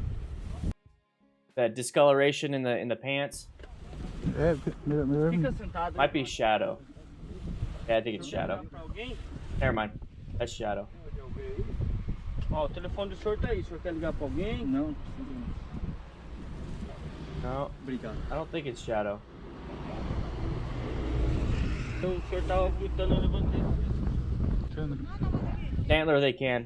That discoloration in the pants. É, meu Fica sentado aí. Might be shadow. Yeah, I think it's shadow. Pra alguém? Never mind. That's shadow. Ó, o telefone do senhor tá aí. O senhor quer ligar pra alguém? Não, No, Obrigado. I don't think it's shadow. Então, o senhor tava gritando, eu levantei. Antler, they can.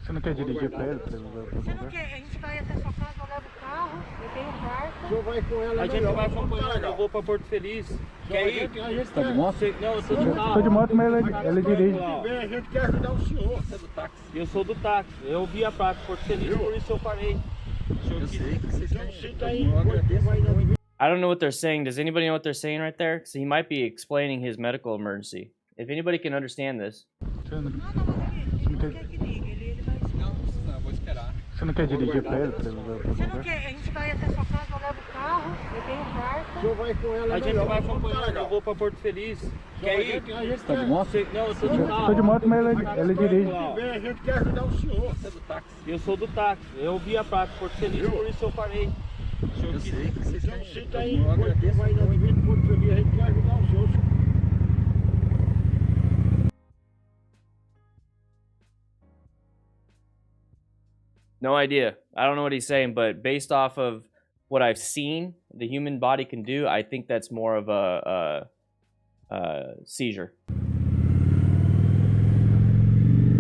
Você não quer dirigir pra ele? Pra ele levar pro Você não lugar? quer? A gente vai até sua casa, eu levo o carro, eu tenho o quarto. O senhor vai com ela, A gente vai acompanhando, eu vou pra Porto Feliz. Quer ir? Você Tá de moto? Não, eu sou do carro. Tô de moto, mas ele dirige. a gente quer ajudar o senhor. Você é do táxi? Eu sou do táxi. Eu vi a placa Porto Feliz, por isso eu parei. Eu sei que vocês Então senta aí, vai na I don't know what they're saying. Does anybody know what they're saying right there? So he might be explaining his medical emergency. If anybody can understand this. Não, ele não quer que ligue, ele vai... Você não quer dirigir pra ele? Pra ele levar pro Você não lugar? quer? A gente vai até sua casa, eu levo o carro, eu tenho o quarto. O senhor vai com ela, A gente vai acompanhando, eu vou pra Porto Feliz. Quer ir? Tá de moto? Não, eu sou do carro. Tô de moto, mas ele dirige. a gente quer ajudar o senhor. Você é do táxi? Eu sou do táxi. Eu vi a placa Porto Feliz, por isso eu parei. Eu sei que vocês Então senta aí, vai na divisa Porto Feliz, a gente quer ajudar o senhor. No idea. I don't know what he's saying, but based off of what I've seen the human body can do, I think that's more of a seizure.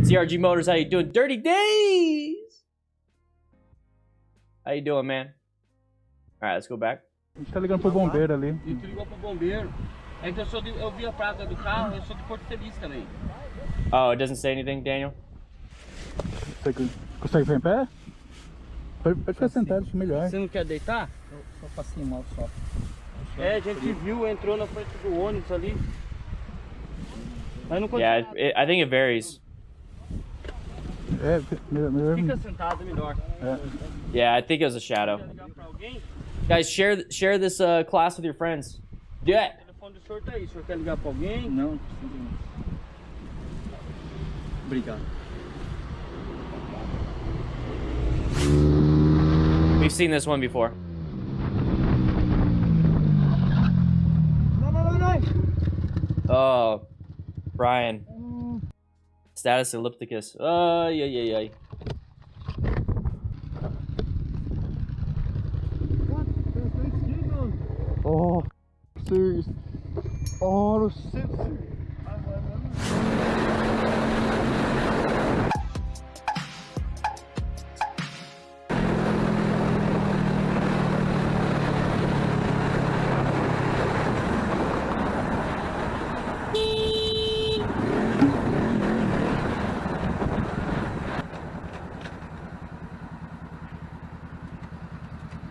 CRG Motors, how you doing? Dirty Days! How you doing, man? Alright, let's go back. A gente tá ligando pro bombeiro ali. E tu ligou pro bombeiro. É que eu vi a placa do carro, eu sou de Porto Feliz também. Oh, it doesn't say anything, Daniel? Você consegue ficar em pé? Pode ficar sentado, acho melhor. Você não quer deitar? Só passinho mal só. É, a gente viu, entrou na frente do ônibus ali. Mas não conseguiu. Yeah, I think it varies. É, melhor. Fica sentado, melhor. É. Yeah, I think it was a shadow. Quer ligar pra alguém? Guys, share this class with your friends. Do it! O telefone do senhor tá aí. O senhor quer ligar pra alguém? Não, precisa não. Obrigado. We've seen this one before. Oh, Brian. Status ellipticus. Ay, ay, ay. Oh, serious. Oh,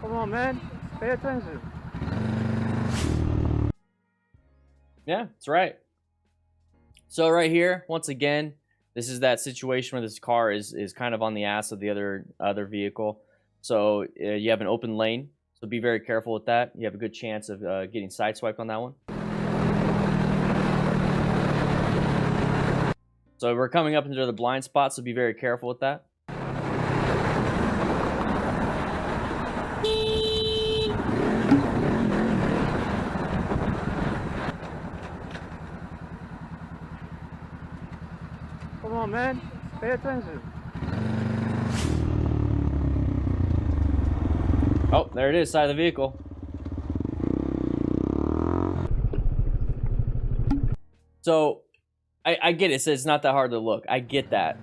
Come on, man. Pay attention. Yeah, that's right. So right here, once again, this is that situation where this car is kind of on the ass of the other vehicle. So you have an open lane, so be very careful with that. You have a good chance of getting sideswiped on that one. So we're coming up into the blind spot, so be very careful with that. Come on, man. Pay attention. Oh, there it is, side of the vehicle. So, I get it. So it's not that hard to look. I get that.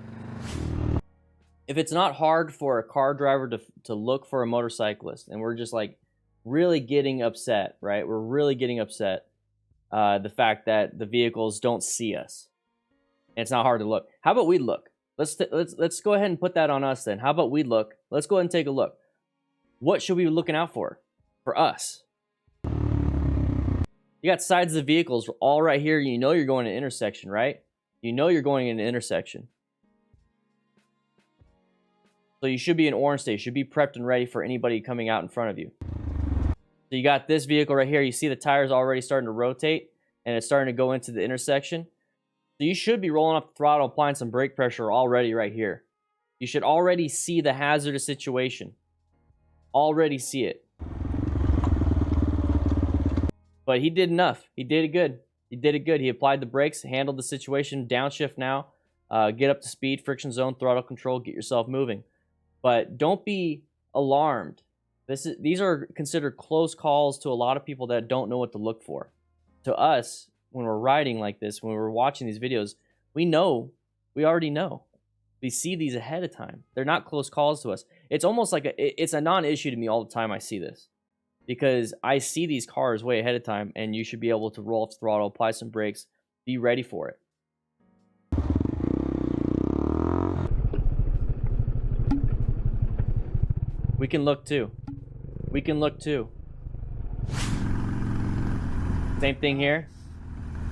If it's not hard for a car driver to look for a motorcyclist, and we're just like really getting upset, right? We're really getting upset. The fact that the vehicles don't see us. And it's not hard to look. How about we look? Let's go ahead and put that on us then. How about we look? Let's go ahead and take a look. What should we be looking out for us? You got sides of the vehicles all right here. You know you're going to an intersection, right? You know you're going in an intersection. So you should be in orange state. You should be prepped and ready for anybody coming out in front of you. So you got this vehicle right here. You see the tires already starting to rotate and it's starting to go into the intersection. So you should be rolling up the throttle, applying some brake pressure already right here. You should already see the hazardous situation. Already see it. But he did enough. He did it good. He did it good. He applied the brakes, handled the situation, downshift now, get up to speed, friction zone, throttle control, get yourself moving. But don't be alarmed. These are considered close calls to a lot of people that don't know what to look for. To us, when we're riding like this, when we're watching these videos, we already know. We see these ahead of time. They're not close calls to us. It's almost like it's a non-issue to me all the time I see this. Because I see these cars way ahead of time, and you should be able to roll off the throttle, apply some brakes, be ready for it. We can look too. We can look too. Same thing here.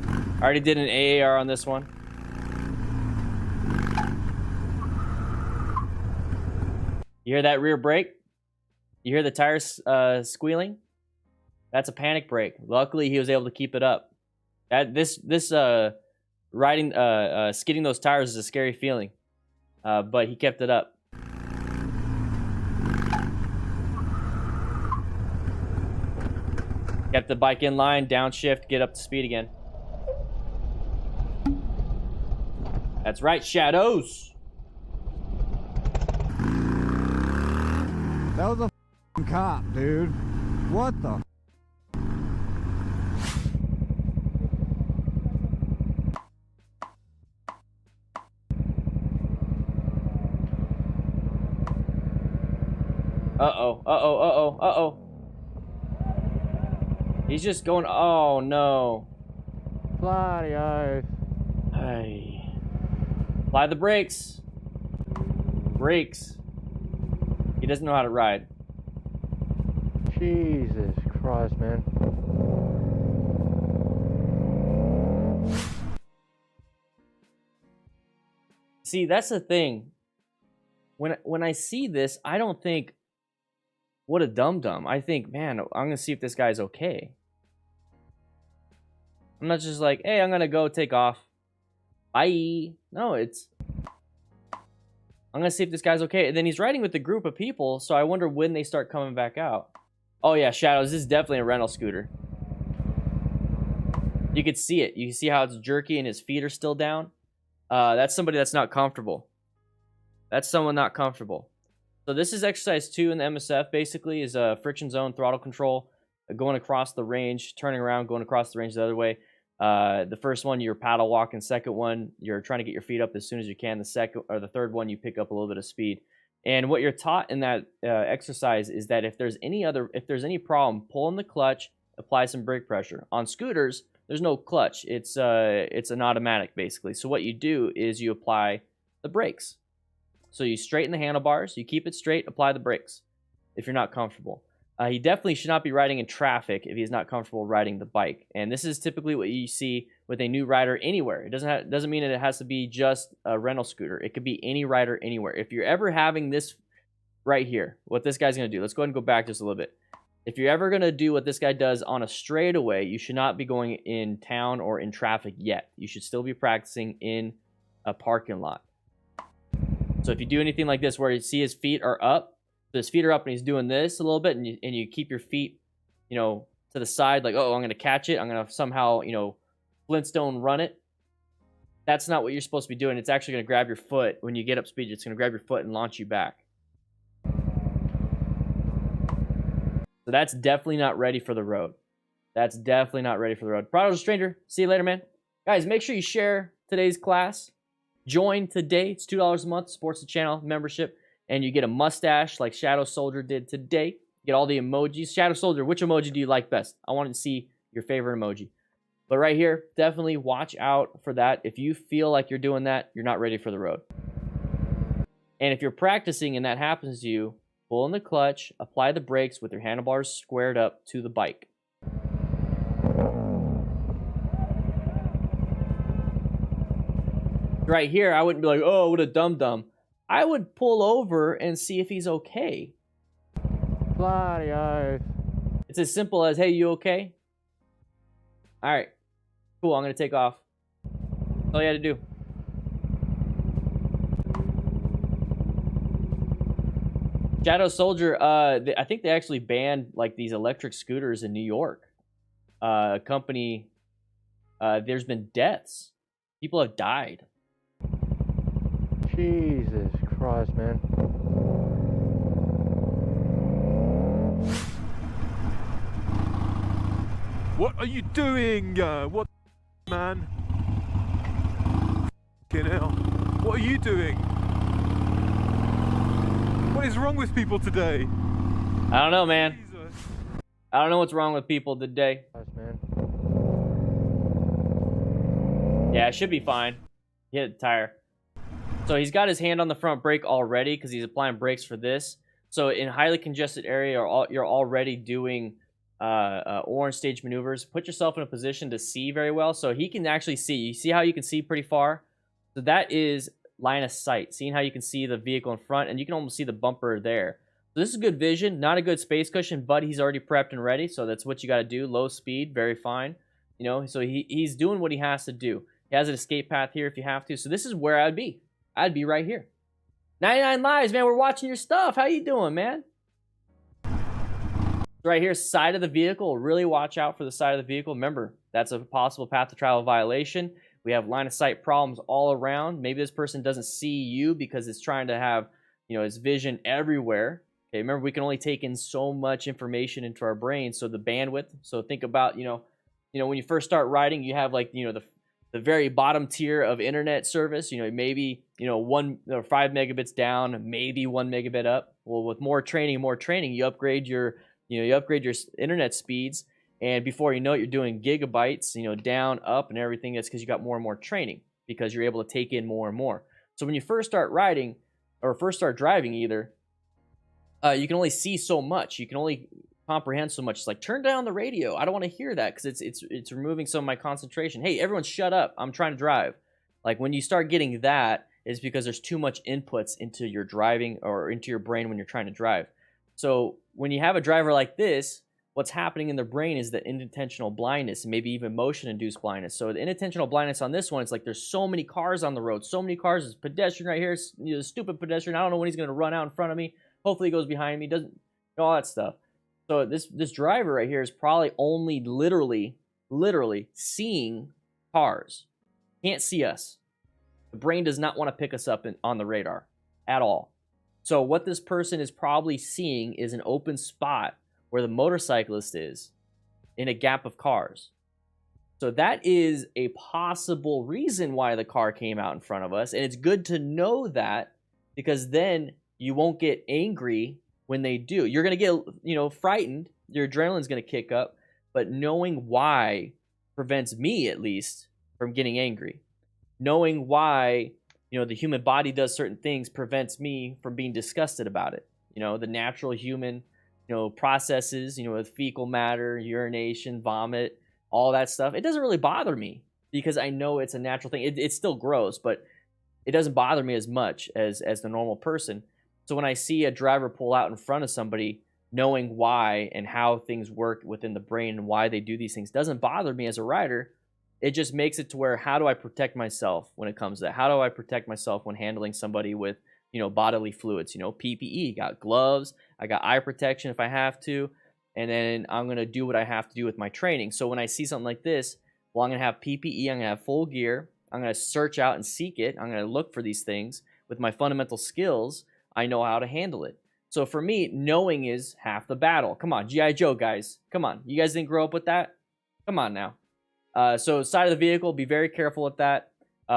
I already did an AAR on this one. You hear that rear brake? You hear the tires squealing? That's a panic brake. Luckily, he was able to keep it up. Skidding those tires is a scary feeling, but he kept it up. Kept the bike in line, downshift, get up to speed again. That's right, shadows. That was a f***ing cop, dude. What the? Uh-oh, uh-oh, uh-oh, uh-oh. He's just going, oh no. Bloody eyes. Hey. Apply the brakes. Brakes. He doesn't know how to ride. Jesus Christ, man. See, that's the thing. When I see this, I don't think, what a dum-dum. I think, man, I'm going to see if this guy's okay. I'm not just like, hey, I'm going to go take off. Bye. No, it's, I'm going to see if this guy's okay. And then he's riding with a group of people, so I wonder when they start coming back out. Oh, yeah, Shadows, this is definitely a rental scooter. You could see it. You can see how it's jerky and his feet are still down. That's somebody that's not comfortable. That's someone not comfortable. So this is exercise 2 in the MSF, basically, is a friction zone, throttle control, going across the range, turning around, going across the range the other way. The first one, you're paddle walking. Second one, you're trying to get your feet up as soon as you can. The second or the third one, you pick up a little bit of speed. And what you're taught in that exercise is that if there's any problem, pull in the clutch, apply some brake pressure. On scooters, there's no clutch. It's an automatic, basically. So what you do is you apply the brakes. So you straighten the handlebars, you keep it straight, apply the brakes if you're not comfortable. He definitely should not be riding in traffic if he's not comfortable riding the bike. And this is typically what you see with a new rider anywhere. It doesn't mean that it has to be just a rental scooter. It could be any rider anywhere. If you're ever having this right here, what this guy's going to do, let's go ahead and go back just a little bit. If you're ever going to do what this guy does on a straightaway, you should not be going in town or in traffic yet. You should still be practicing in a parking lot. So if you do anything like this where you see his feet are up, so his feet are up and he's doing this a little bit, and you keep your feet, to the side, like, oh, I'm going to catch it. I'm going to somehow, Flintstone run it. That's not what you're supposed to be doing. It's actually going to grab your foot. When you get up speed, it's going to grab your foot and launch you back. So that's definitely not ready for the road. That's definitely not ready for the road. Prodigal Stranger, see you later, man. Guys, make sure you share today's class. Join today. It's $2 a month. Supports the channel membership. And you get a mustache like Shadow Soldier did today. You get all the emojis. Shadow Soldier, which emoji do you like best? I wanted to see your favorite emoji. But right here, definitely watch out for that. If you feel like you're doing that, you're not ready for the road. And if you're practicing and that happens to you, pull in the clutch, apply the brakes with your handlebars squared up to the bike. Right here, I wouldn't be like, oh, what a dum-dum. I would pull over and see if he's okay. Bloody eyes. It's as simple as, hey, you okay? All right, cool, I'm going to take off. That's all you had to do. Shadow Soldier, I think they actually banned like these electric scooters in New York. company, there's been deaths. People have died. Jesus Christ, man. What are you doing? What, man? Fucking hell. What are you doing? What is wrong with people today? I don't know, man. Jesus. I don't know what's wrong with people today. Christ, man. Yeah, it should be fine. He hit the tire. So he's got his hand on the front brake already because he's applying brakes for this. So in highly congested area, you're already doing orange stage maneuvers. Put yourself in a position to see very well. So he can actually see. You see how you can see pretty far? So that is line of sight. Seeing how you can see the vehicle in front, and you can almost see the bumper there. So this is good vision. Not a good space cushion, but he's already prepped and ready. So that's what you got to do. Low speed, very fine. You know, so he's doing what he has to do. He has an escape path here if you have to. So this is where I'd be. I'd be right here. 99 Lives, man. We're watching your stuff. How you doing, man? Right here, side of the vehicle. Really watch out for the side of the vehicle. Remember, that's a possible path to travel violation. We have line of sight problems all around. Maybe this person doesn't see you because it's trying to have, you know, its vision everywhere. Okay, remember, we can only take in so much information into our brain. So the bandwidth. So think about, you know, when you first start riding, you have like, you know, the very bottom tier of internet service, you know, maybe, you know, 1 or 5 megabits down, maybe 1 megabit up. Well, with more training, you upgrade your, internet speeds, and before you know it, you're doing gigabytes, you know, down, up, and everything. That's because you got more and more training, because you're able to take in more and more. So when you first start riding, or first start driving either, you can only see so much. You can only comprehend so much. It's like, turn down the radio. I don't want to hear that because it's removing some of my concentration. Hey, everyone shut up. I'm trying to drive. Like, when you start getting that, it's because there's too much inputs into your driving or into your brain when you're trying to drive. So when you have a driver like this, what's happening in their brain is the unintentional blindness, and maybe even motion-induced blindness. So the unintentional blindness on this one, it's like there's so many cars on the road, so many cars. There's a pedestrian right here, you know, stupid pedestrian. I don't know when he's going to run out in front of me. Hopefully he goes behind me. Doesn't, all that stuff. So this driver right here is probably only literally seeing cars. Can't see us. The brain does not want to pick us up on the radar at all. So what this person is probably seeing is an open spot where the motorcyclist is in a gap of cars. So that is a possible reason why the car came out in front of us. And it's good to know that, because then you won't get angry when they do. You're going to get, you know, frightened. Your adrenaline's going to kick up. But knowing why prevents me, at least, from getting angry. Knowing why, you know, the human body does certain things prevents me from being disgusted about it. You know, the natural human, you know, processes, you know, with fecal matter, urination, vomit, all that stuff. It doesn't really bother me because I know it's a natural thing. It's still gross, but it doesn't bother me as much as the normal person. So when I see a driver pull out in front of somebody, knowing why and how things work within the brain and why they do these things doesn't bother me as a rider. It just makes it to where, how do I protect myself when it comes to that? How do I protect myself when handling somebody with, you know, bodily fluids? You know, PPE, got gloves, I got eye protection if I have to, and then I'm going to do what I have to do with my training. So when I see something like this, well, I'm going to have PPE, I'm going to have full gear, I'm going to search out and seek it, I'm going to look for these things. With my fundamental skills, I know how to handle it. So for me, knowing is half the battle. Come on, G.I. Joe, guys. Come on. You guys didn't grow up with that? Come on now. So side of the vehicle, be very careful with that.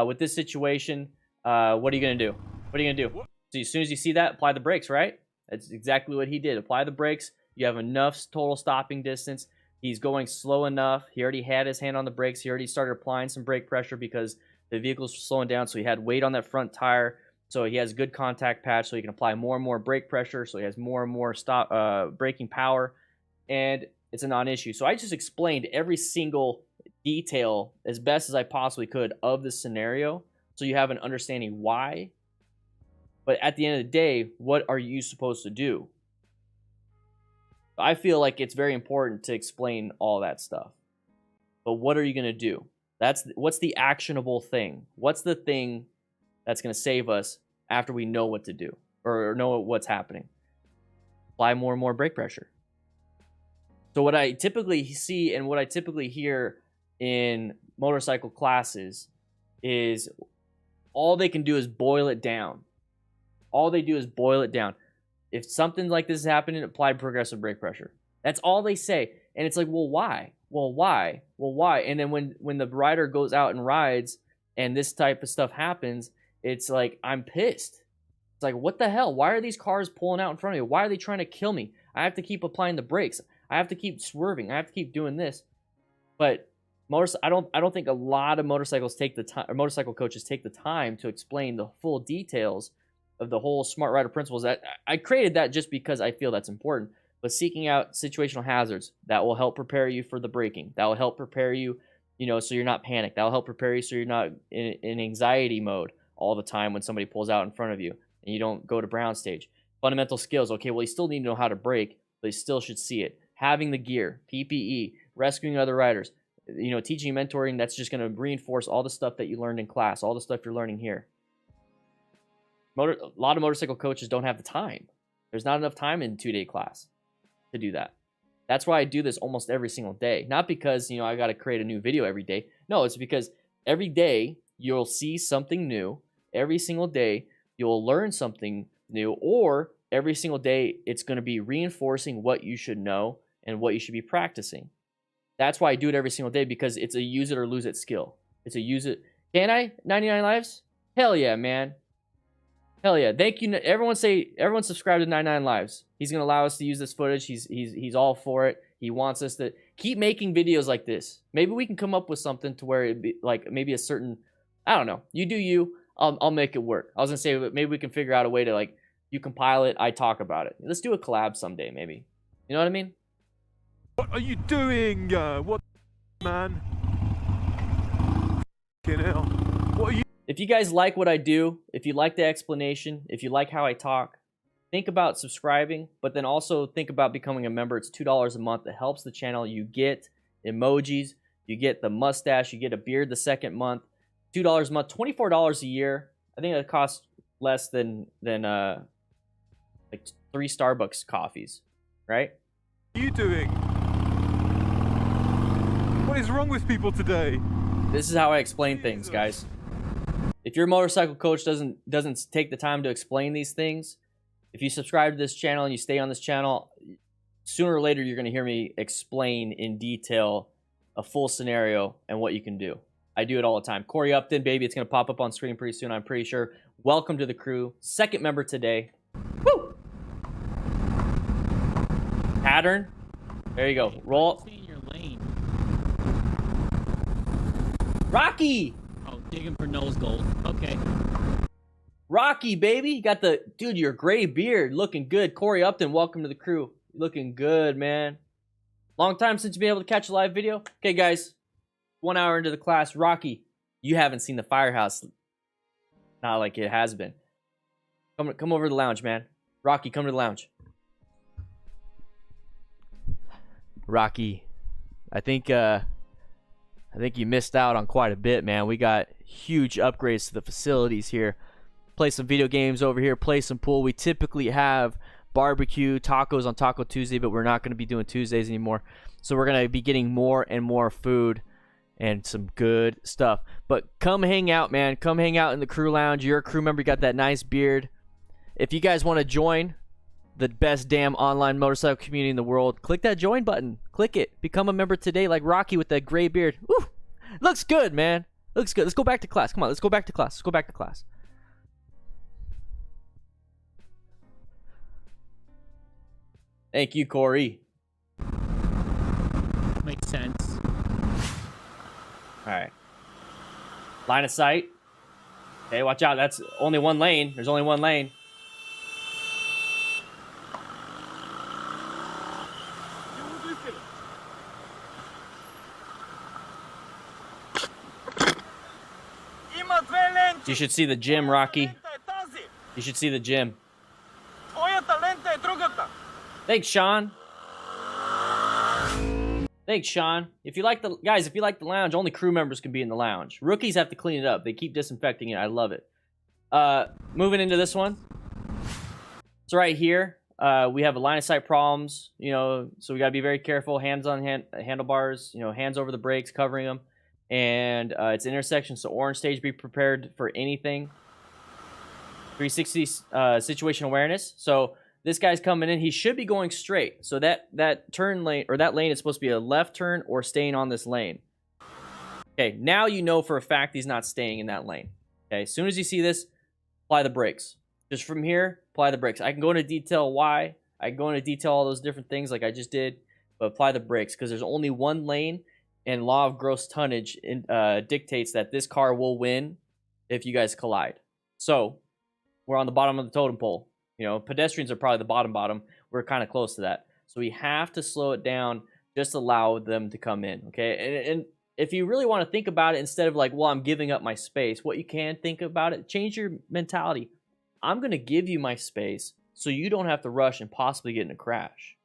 With this situation, what are you going to do? What are you going to do? So as soon as you see that, apply the brakes, right? That's exactly what he did. Apply the brakes. You have enough total stopping distance. He's going slow enough. He already had his hand on the brakes. He already started applying some brake pressure because the vehicle's slowing down. So he had weight on that front tire. So he has good contact patch. So he can apply more and more brake pressure. So he has more and more braking power. And it's a non-issue. So I just explained every single detail as best as I possibly could of the scenario, so you have an understanding why. But at the end of the day, what are you supposed to do? I feel like it's very important to explain all that stuff. But what are you going to do? What's the actionable thing? What's the thing that's going to save us after we know what to do or know what's happening? Apply more and more brake pressure. So what I typically see and what I typically hear in motorcycle classes is all they can do is boil it down. All they do is boil it down. If something like this is happening, apply progressive brake pressure. That's all they say. And it's like, well, why? Well, why? Well, why? And then when the rider goes out and rides and this type of stuff happens, it's like, I'm pissed. It's like, what the hell? Why are these cars pulling out in front of me? Why are they trying to kill me? I have to keep applying the brakes. I have to keep swerving. I have to keep doing this. But I don't think a lot of motorcycle coaches take the time to explain the full details of the whole smart rider principles. That I created that just because I feel that's important. But seeking out situational hazards that will help prepare you for the braking. That will help prepare you, so you're not panicked. That will help prepare you so you're not in anxiety mode all the time when somebody pulls out in front of you and you don't go to brown stage. Fundamental skills. Okay, well, you still need to know how to brake, but you still should see it. Having the gear, PPE, rescuing other riders, teaching and mentoring, that's just going to reinforce all the stuff that you learned in class, all the stuff you're learning here. A lot of motorcycle coaches don't have the time. There's not enough time in 2-day class to do that. That's why I do this almost every single day. Not because, I got to create a new video every day. No, it's because every day you'll see something new. Every single day you'll learn something new, or every single day it's going to be reinforcing what you should know and what you should be practicing. That's why I do it every single day, because it's a use it or lose it skill. It's a use it. Can I? 99 lives? Hell yeah, man. Hell yeah. Thank you. Everyone subscribe to 99 lives. He's going to allow us to use this footage. He's all for it. He wants us to keep making videos like this. Maybe we can come up with something to where it'd be like maybe a certain, I don't know. You do you. I'll make it work. I was going to say maybe we can figure out a way to, like, you compile it, I talk about it. Let's do a collab someday, maybe. You know what I mean? What are you doing? What, man? Fucking hell. What are you? If you guys like what I do, if you like the explanation, if you like how I talk, think about subscribing, but then also think about becoming a member. It's $2 a month. It helps the channel. You get emojis, you get the mustache, you get a beard the second month. $2 a month, $24 a year. I think that costs less than like 3 Starbucks coffees, right? What are you doing? What is wrong with people today? This is how I explain things, guys. If your motorcycle coach doesn't take the time to explain these things, if you subscribe to this channel and you stay on this channel, sooner or later you're going to hear me explain in detail a full scenario and what you can do. I do it all the time. Corey Upton, baby, it's going to pop up on screen pretty soon, I'm pretty sure. Welcome to the crew. Second member today. Woo! Pattern. There you go. Roll. Stay in your lane. Rocky! Oh, digging for nose gold. Okay. Rocky, baby. You got the... Dude, your gray beard. Looking good. Corey Upton, welcome to the crew. Looking good, man. Long time since you've been able to catch a live video. Okay, guys. 1 hour into the class. Rocky, you haven't seen the firehouse. Not like it has been. Come over to the lounge, man. Rocky, come to the lounge. Rocky, I think you missed out on quite a bit, man. We got huge upgrades to the facilities here. Play some video games over here. Play some pool. We typically have barbecue, tacos on Taco Tuesday, but we're not going to be doing Tuesdays anymore. So we're going to be getting more and more food and some good stuff. But come hang out, man. Come hang out in the crew lounge. You're a crew member. You got that nice beard. If you guys want to join the best damn online motorcycle community in the world, click that join button. Click it. Become a member today like Rocky with that gray beard. Woo! Looks good, man. Looks good. Let's go back to class. Come on, let's go back to class. Let's go back to class. Thank you, Corey. Makes sense. All right. Line of sight. Okay, watch out. That's only one lane. There's only one lane. You should see the gym, Rocky. You should see the gym. Thanks, Sean. Thanks, Sean. If you like the guys, if you like the lounge, only crew members can be in the lounge. Rookies have to clean it up. They keep disinfecting it. I love it. Moving into this one. It's right here. we have a line of sight problems, you know, so we got to be very careful. Hands on handlebars, you know, hands over the brakes, covering them. And it's intersection, so orange stage, be prepared for anything. 360 situation awareness. So this guy's coming in. He should be going straight. So that turn lane, or that lane, is supposed to be a left turn or staying on this lane. Okay, now you know for a fact he's not staying in that lane. Okay, as soon as you see this, apply the brakes. Just from here, apply the brakes. I can go into detail why. I can go into detail all those different things like I just did, but apply the brakes because there's only one lane, and law of gross tonnage dictates that this car will win if you guys collide. So we're on the bottom of the totem pole. You know, pedestrians are probably the bottom. We're kind of close to that. So we have to slow it down, just allow them to come in, okay? And if you really want to think about it, instead of like, well, I'm giving up my space, what you can think about it, change your mentality. I'm going to give you my space so you don't have to rush and possibly get in a crash.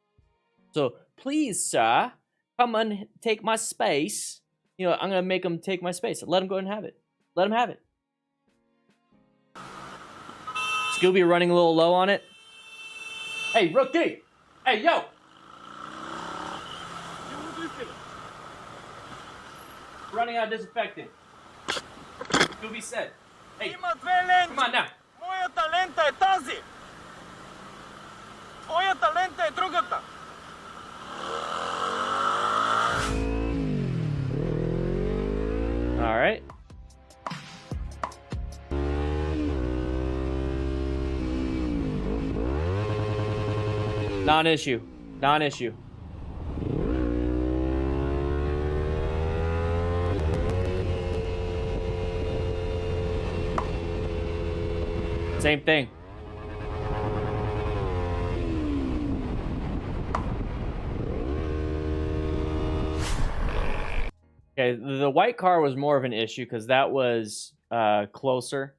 So please, sir, come and take my space. You know, I'm going to make them take my space. Let them go ahead and have it. Let them have it. Scooby running a little low on it. Hey, rookie! Hey, yo! Running out of disinfectant. Scooby said, hey, come on now. Моя талента е тази. Твоя талента е другата. All right. Non-issue. Non-issue. Same thing. Okay, the white car was more of an issue because that was closer.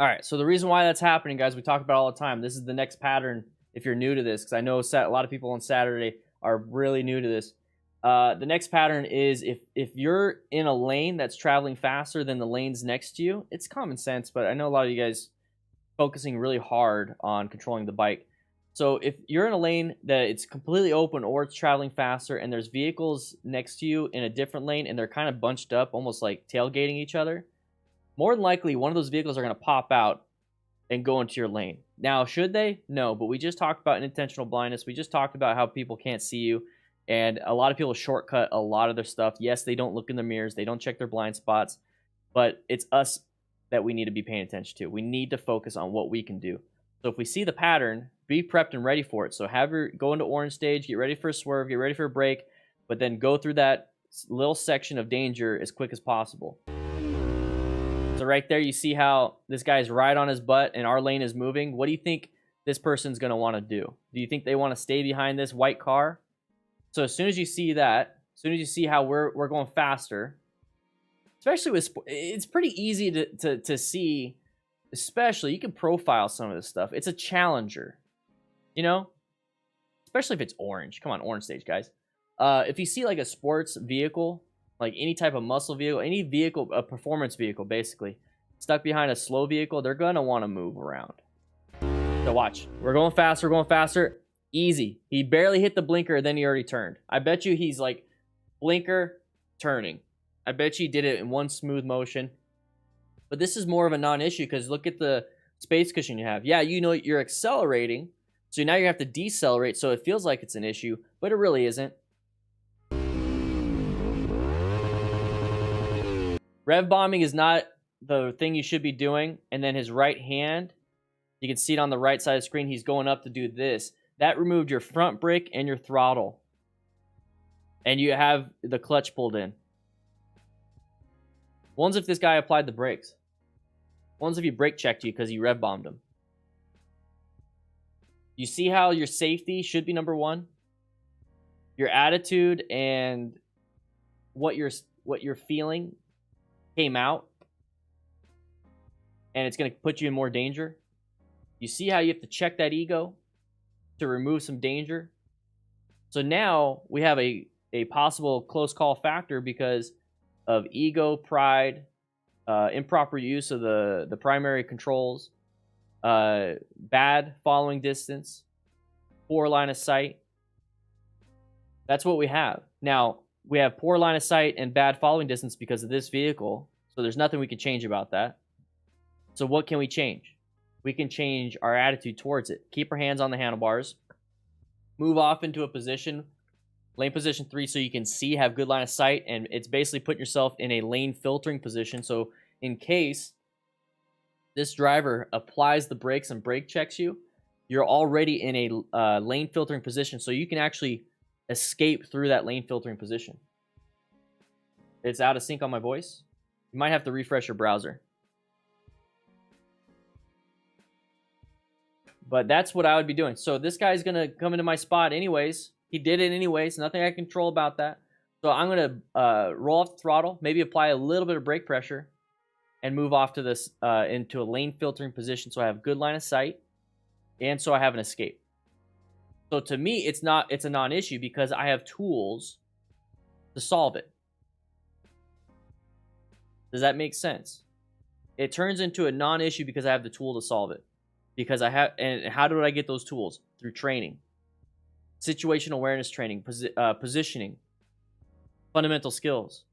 All right, so the reason why that's happening, guys, we talk about it all the time. This is the next pattern if you're new to this, because I know a lot of people on Saturday are really new to this. The next pattern is if you're in a lane that's traveling faster than the lanes next to you, it's common sense, but I know a lot of you guys focusing really hard on controlling the bike. So if you're in a lane that it's completely open or it's traveling faster and there's vehicles next to you in a different lane and they're kind of bunched up, almost like tailgating each other, more than likely one of those vehicles are going to pop out and go into your lane. Now, should they? No, but we just talked about intentional blindness. We just talked about how people can't see you, and a lot of people shortcut a lot of their stuff. Yes, they don't look in the mirrors. They don't check their blind spots, but it's us that we need to be paying attention to. We need to focus on what we can do. So if we see the pattern, be prepped and ready for it. So go into orange stage, get ready for a swerve, get ready for a break, but then go through that little section of danger as quick as possible. So right there, you see how this guy's right on his butt and our lane is moving. What do you think this person's going to want to do? Do you think they want to stay behind this white car? So as soon as you see that, as soon as you see how we're going faster, especially with it's pretty easy to see, especially you can profile some of this stuff. It's a Challenger, you know, especially if it's orange. Come on, orange stage, guys. If you see like a sports vehicle, like any type of muscle vehicle, any vehicle, a performance vehicle, basically, stuck behind a slow vehicle, they're going to want to move around. So watch. We're going faster, Easy. He barely hit the blinker, then he already turned. I bet you he's like blinker, turning. I bet you he did it in one smooth motion. But this is more of a non-issue because look at the space cushion you have. Yeah, you know you're accelerating, so now you have to decelerate, so it feels like it's an issue, but it really isn't. Rev bombing is not the thing you should be doing. And then his right hand, you can see it on the right side of the screen. He's going up to do this. That removed your front brake and your throttle. And you have the clutch pulled in. One's if this guy applied the brakes. One's if he brake checked you because you rev bombed him. You see how your safety should be number one? Your attitude and what you're feeling came out, and it's going to put you in more danger. You see how you have to check that ego to remove some danger? So now we have a possible close call factor because of ego, pride, improper use of the primary controls, bad following distance, poor line of sight. That's what we have. Now, we have poor line of sight and bad following distance because of this vehicle. So there's nothing we can change about that. So what can we change? We can change our attitude towards it. Keep our hands on the handlebars. Move off into a position, lane position 3, so you can see, have good line of sight. And it's basically putting yourself in a lane filtering position. So in case this driver applies the brakes and brake checks you, you're already in a lane filtering position. So you can actually escape through that lane filtering position. It's out of sync on my voice. You might have to refresh your browser. But that's what I would be doing. So this guy's going to come into my spot anyways. He did it anyways. Nothing I can control about that. So I'm going to roll off the throttle, maybe apply a little bit of brake pressure, and move off to this into a lane filtering position so I have good line of sight, and so I have an escape. So to me, it's a non-issue because I have tools to solve it. Does that make sense? It turns into a non-issue because I have the tool to solve it. Because I have, and how do I get those tools? Through training, situational awareness training, positioning, fundamental skills.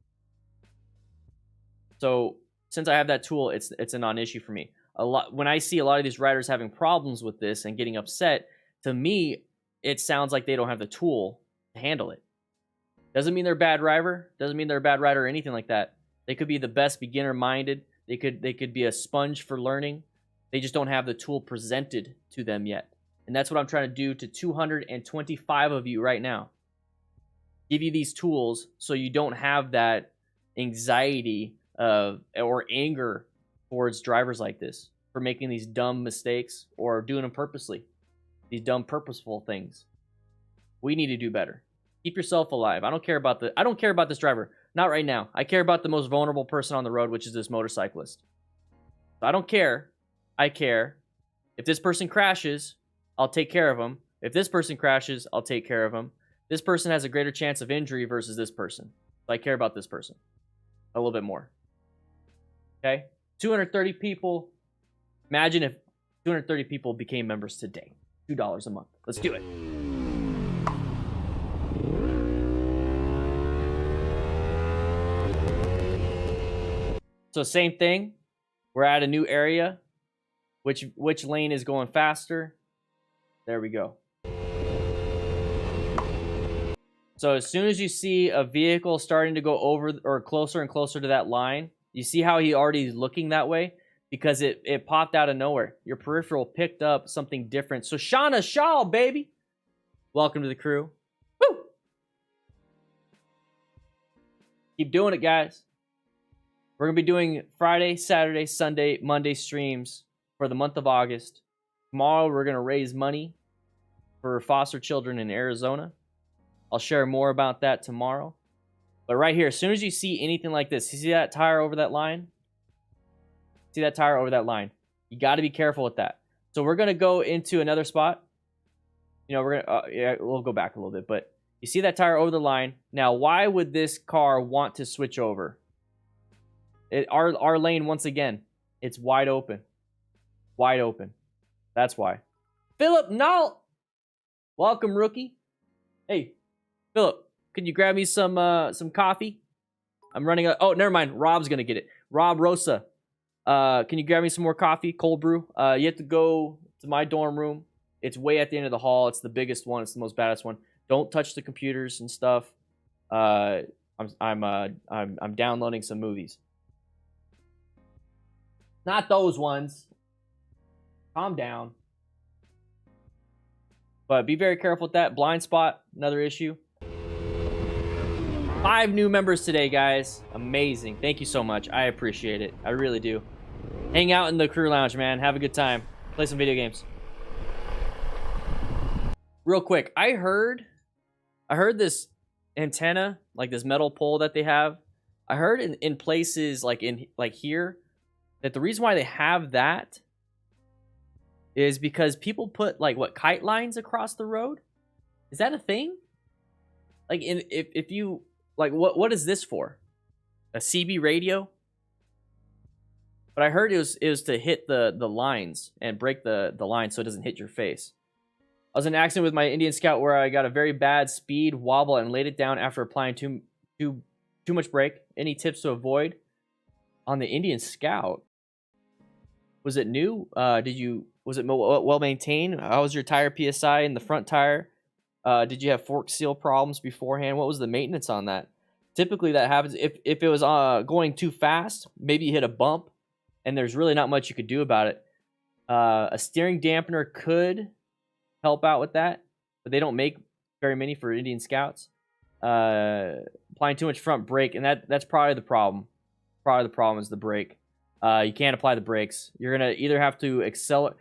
So since I have that tool, it's a non-issue for me. When I see a lot of these riders having problems with this and getting upset, to me, it sounds like they don't have the tool to handle it. Doesn't mean they're a bad driver. Doesn't mean they're a bad rider or anything like that. They could be the best beginner-minded. They could be a sponge for learning. They just don't have the tool presented to them yet. And that's what I'm trying to do to 225 of you right now. Give you these tools so you don't have that anxiety or anger towards drivers like this for making these dumb mistakes or doing them purposely. These dumb, purposeful things. We need to do better. Keep yourself alive. I don't care about this driver. Not right now. I care about the most vulnerable person on the road, which is this motorcyclist. So I don't care. I care. If this person crashes, I'll take care of him. If this person crashes, I'll take care of him. This person has a greater chance of injury versus this person. So I care about this person a little bit more. Okay? 230 people. Imagine if 230 people became members today. $2 a month. Let's do it. So same thing. We're at a new area. Which lane is going faster? There we go. So as soon as you see a vehicle starting to go over or closer and closer to that line, you see how he already is looking that way? Because it popped out of nowhere. Your peripheral picked up something different. So Shauna Shaw, baby. Welcome to the crew. Woo! Keep doing it, guys. We're going to be doing Friday, Saturday, Sunday, Monday streams for the month of August. Tomorrow, we're going to raise money for foster children in Arizona. I'll share more about that tomorrow. But right here, as soon as you see anything like this, you see that tire over that line? See that tire over that line? You got to be careful with that. So we're going to go into another spot. You know, we'll go back a little bit. But you see that tire over the line. Now, why would this car want to switch over? Our lane, once again, it's wide open. Wide open. That's why. Philip Nault. Welcome, rookie. Hey, Philip, can you grab me some coffee? I'm running out. Oh, never mind. Rob's going to get it. Rob Rosa. Can you grab me some more coffee? Cold brew. You have to go to my dorm room. It's way at the end of the hall. It's the biggest one. It's the most badass one. Don't touch the computers and stuff. I'm downloading some movies. Not those ones. Calm down. But be very careful with that. Blind spot, another issue. 5 new members today, guys. Amazing. Thank you so much. I appreciate it. I really do. Hang out in the crew lounge, man. Have a good time. Play some video games. Real quick, I heard this antenna, like this metal pole that they have. I heard in places like here that the reason why they have that is because people put kite lines across the road. Is that a thing? Like if you what is this for? A CB radio? But I heard it was to hit the lines and break the line so it doesn't hit your face. I was in an accident with my Indian Scout where I got a very bad speed wobble and laid it down after applying too much brake. Any tips to avoid on the Indian Scout? Was it new? Was it well maintained? How was your tire PSI in the front tire? Did you have fork seal problems beforehand? What was the maintenance on that? Typically that happens if it was going too fast. Maybe you hit a bump and there's really not much you could do about it. A steering dampener could help out with that, but they don't make very many for Indian Scouts. Applying too much front brake, and that's probably the problem. Probably the problem is the brake. You can't apply the brakes. You're gonna either have to accelerate.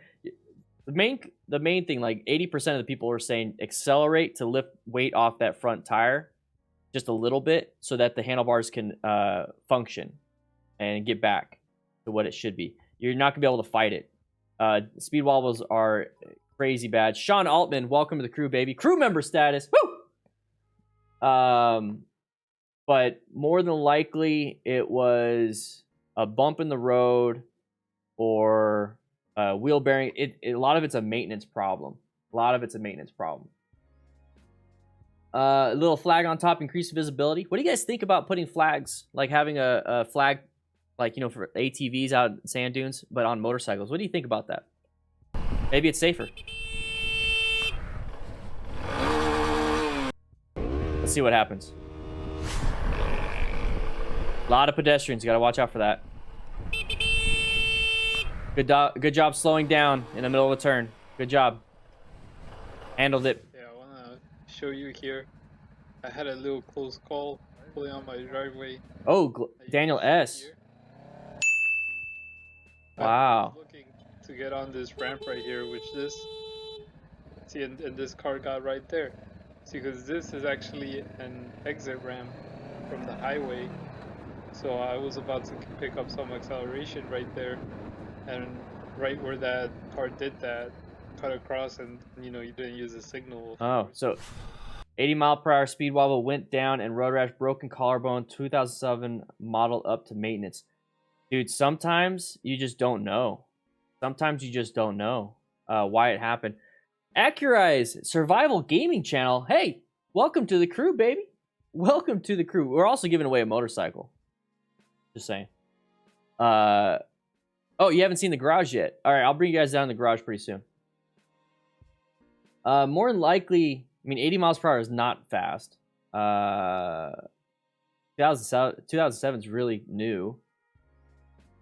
The main thing, like 80% of the people are saying accelerate to lift weight off that front tire just a little bit so that the handlebars can function and get back to what it should be. You're not gonna be able to fight it. Speed wobbles are crazy bad. Sean Altman, welcome to the crew, baby. Crew member status. Woo! But more than likely, it was a bump in the road or wheel bearing. A lot of it's a maintenance problem. A little flag on top, increased visibility. What do you guys think about putting flags, like having a flag, like, you know, for ATVs out in sand dunes, but on motorcycles? What do you think about that? Maybe it's safer. Let's see what happens. A lot of pedestrians. You gotta watch out for that. Good job slowing down in the middle of a turn. Good job. Handled it. Yeah, I wanna show you here. I had a little close call pulling on my driveway. Oh, Daniel S. Wow. I was looking to get on this ramp right here, which this, see, and this car got right there. See, because this is actually an exit ramp from the highway. So I was about to pick up some acceleration right there, and right where that car did that, cut across, and you know, you didn't use a signal. Oh, so 80-mile-per-hour speed wobble went down and road rash, broken collarbone, 2007 model up to maintenance. Dude, sometimes you just don't know. Sometimes you just don't know why it happened. Accurize Survival Gaming Channel. Hey, welcome to the crew, baby. Welcome to the crew. We're also giving away a motorcycle. Just saying. Oh, you haven't seen the garage yet. All right, I'll bring you guys down to the garage pretty soon. More than likely, I mean, 80 miles per hour is not fast. 2007 is really new.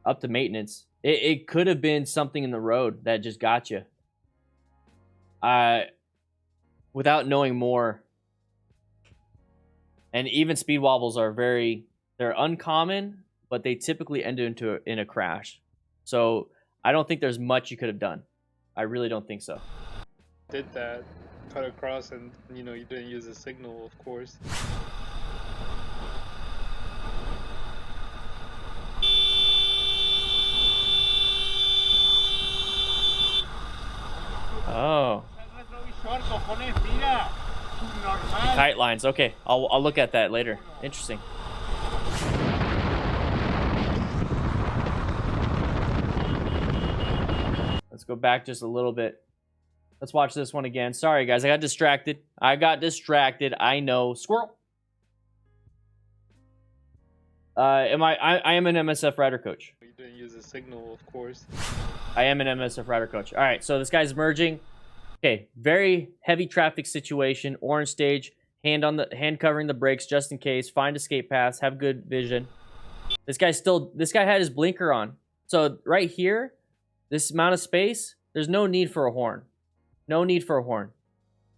Up to maintenance. It could have been something in the road that just got you. Without knowing more. And even speed wobbles are they're uncommon, but they typically end in a crash. So I don't think there's much you could have done. I really don't think so. Did that, cut across, and you know, you didn't use a signal, of course. Oh. Tight lines. Okay, I'll look at that later. Interesting. Let's go back just a little bit. Let's watch this one again. Sorry, guys, I got distracted. I know. Squirrel. I am an MSF rider coach. You didn't use a signal, of course. I am an MSF rider coach. All right, so this guy's merging. Okay, very heavy traffic situation. Orange stage. Hand covering the brakes just in case. Find escape paths. Have good vision. This guy had his blinker on. So right here, this amount of space, there's no need for a horn. No need for a horn.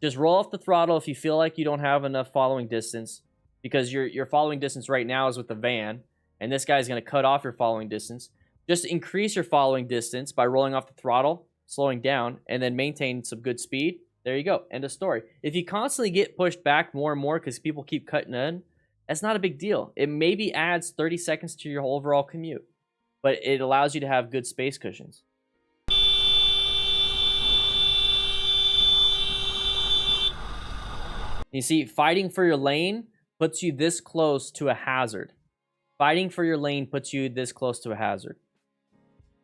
Just roll off the throttle if you feel like you don't have enough following distance, because your following distance right now is with the van, and this guy's going to cut off your following distance. Just increase your following distance by rolling off the throttle, slowing down, and then maintain some good speed. There you go. End of story. If you constantly get pushed back more and more because people keep cutting in, that's not a big deal. It maybe adds 30 seconds to your overall commute, but it allows you to have good space cushions. You see, fighting for your lane puts you this close to a hazard. Fighting for your lane puts you this close to a hazard.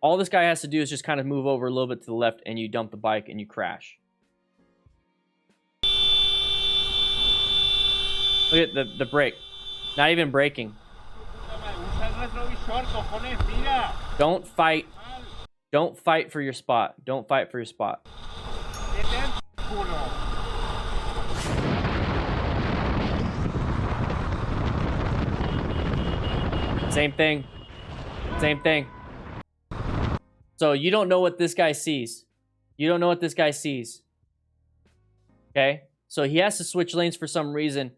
All this guy has to do is just kind of move over a little bit to the left, and you dump the bike and you crash. Look at the brake. Not even braking. Don't fight. Don't fight for your spot. Don't fight for your spot. Same thing. Same thing. So you don't know what this guy sees. You don't know what this guy sees. Okay? So he has to switch lanes for some reason.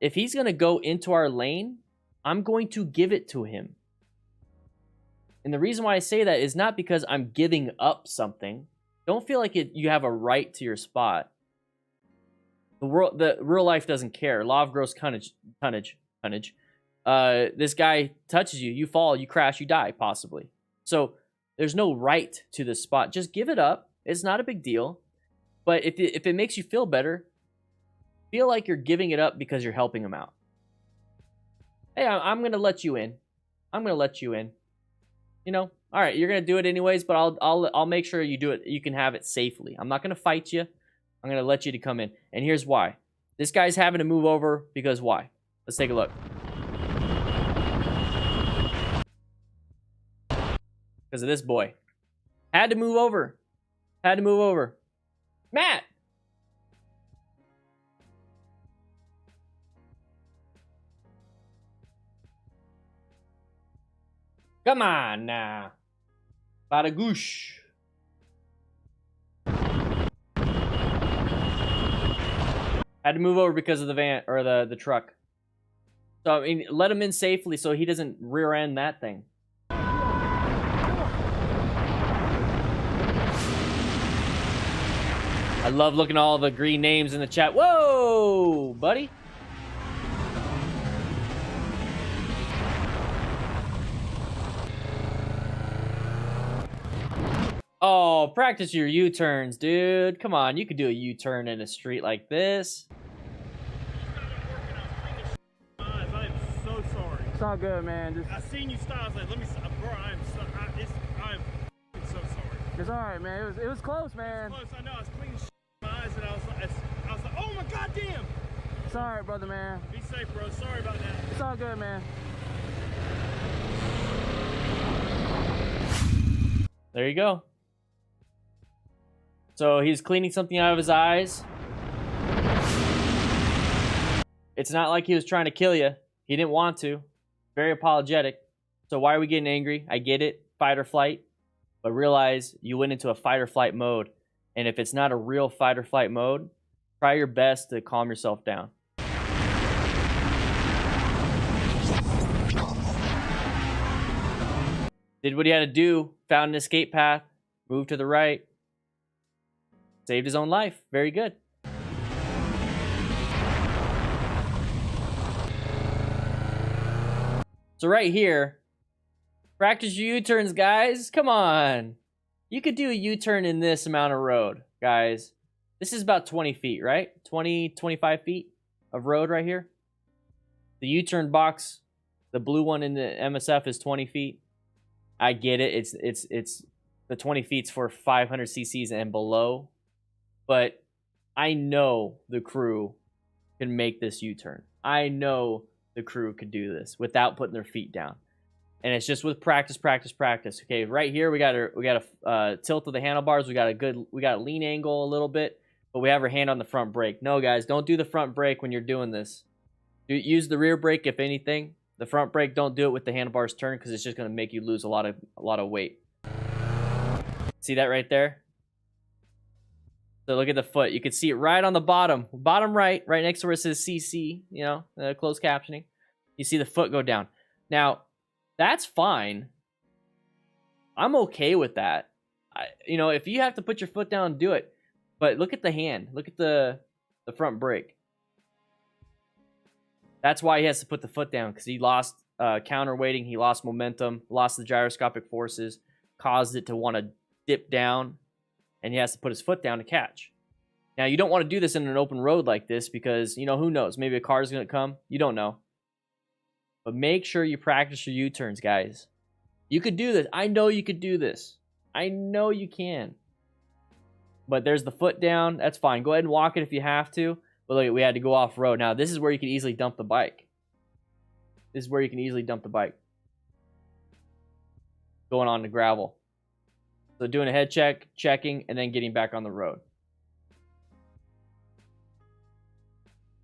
If he's going to go into our lane, I'm going to give it to him. And the reason why I say that is not because I'm giving up something. Don't feel like you have a right to your spot. The real life doesn't care. Law of gross tonnage. This guy touches you, you fall, you crash, you die, possibly. So there's no right to this spot. Just give it up. It's not a big deal. But if it makes you feel better, feel like you're giving it up because you're helping him out. Hey, I'm gonna let you in. I'm gonna let you in. You know, all right, you're gonna do it anyways, but I'll make sure you do it. You can have it safely. I'm not gonna fight you. I'm gonna let you to come in. And here's why. This guy's having to move over because why? Let's take a look. Because of this boy. Had to move over. Had to move over. Matt! Come on now. Bada goosh. Had to move over because of the van or the truck. So I mean, let him in safely so he doesn't rear end that thing. I love looking at all the green names in the chat. Whoa, buddy. Oh, practice your U-turns, dude. Come on, you could do a U-turn in a street like this. I'm so sorry. It's all good, man. I seen you stop. I was like, let me stop. Bro, I'm so sorry. It's all right, man. It was close, man. Close, I know. I was cleaning my eyes and I was like, oh my goddamn. It's all right, brother, man. Be safe, bro. Sorry about that. It's all good, man. There you go. So he's cleaning something out of his eyes. It's not like he was trying to kill you. He didn't want to. Very apologetic. So why are we getting angry? I get it. Fight or flight. But realize you went into a fight or flight mode. And if it's not a real fight or flight mode, try your best to calm yourself down. Did what he had to do. Found an escape path. Moved to the right. Saved his own life. Very good. So right here, practice your U-turns, guys. Come on. You could do a U-turn in this amount of road, guys. This is about 20 feet, right? 20, 25 feet of road right here. The U-turn box, the blue one in the MSF is 20 feet. I get it. It's the 20 feet's for 500 cc's and below. But I know the crew can make this U-turn. I know the crew could do this without putting their feet down. And it's just with practice. Okay, right here we got a tilt of the handlebars. We got a lean angle a little bit, but we have our hand on the front brake. No, guys, don't do the front brake when you're doing this. Use the rear brake if anything. The front brake, don't do it with the handlebars turned because it's just going to make you lose a lot of weight. See that right there? So look at the foot. You can see it right on the bottom right next to where it says CC, you know, closed captioning. You see the foot go down. Now, that's fine. I'm okay with that. You know, if you have to put your foot down, do it. But look at the hand. Look at the front brake. That's why he has to put the foot down, because he lost counterweighting, he lost momentum, lost the gyroscopic forces, caused it to want to dip down, and he has to put his foot down to catch. Now, you don't want to do this in an open road like this because, you know, who knows? Maybe a car's going to come. You don't know. But make sure you practice your U-turns, guys. You could do this. I know you could do this. I know you can. But there's the foot down. That's fine. Go ahead and walk it if you have to. But look, we had to go off-road. Now, this is where you can easily dump the bike. This is where you can easily dump the bike. Going on to gravel. So doing a head check, checking, and then getting back on the road.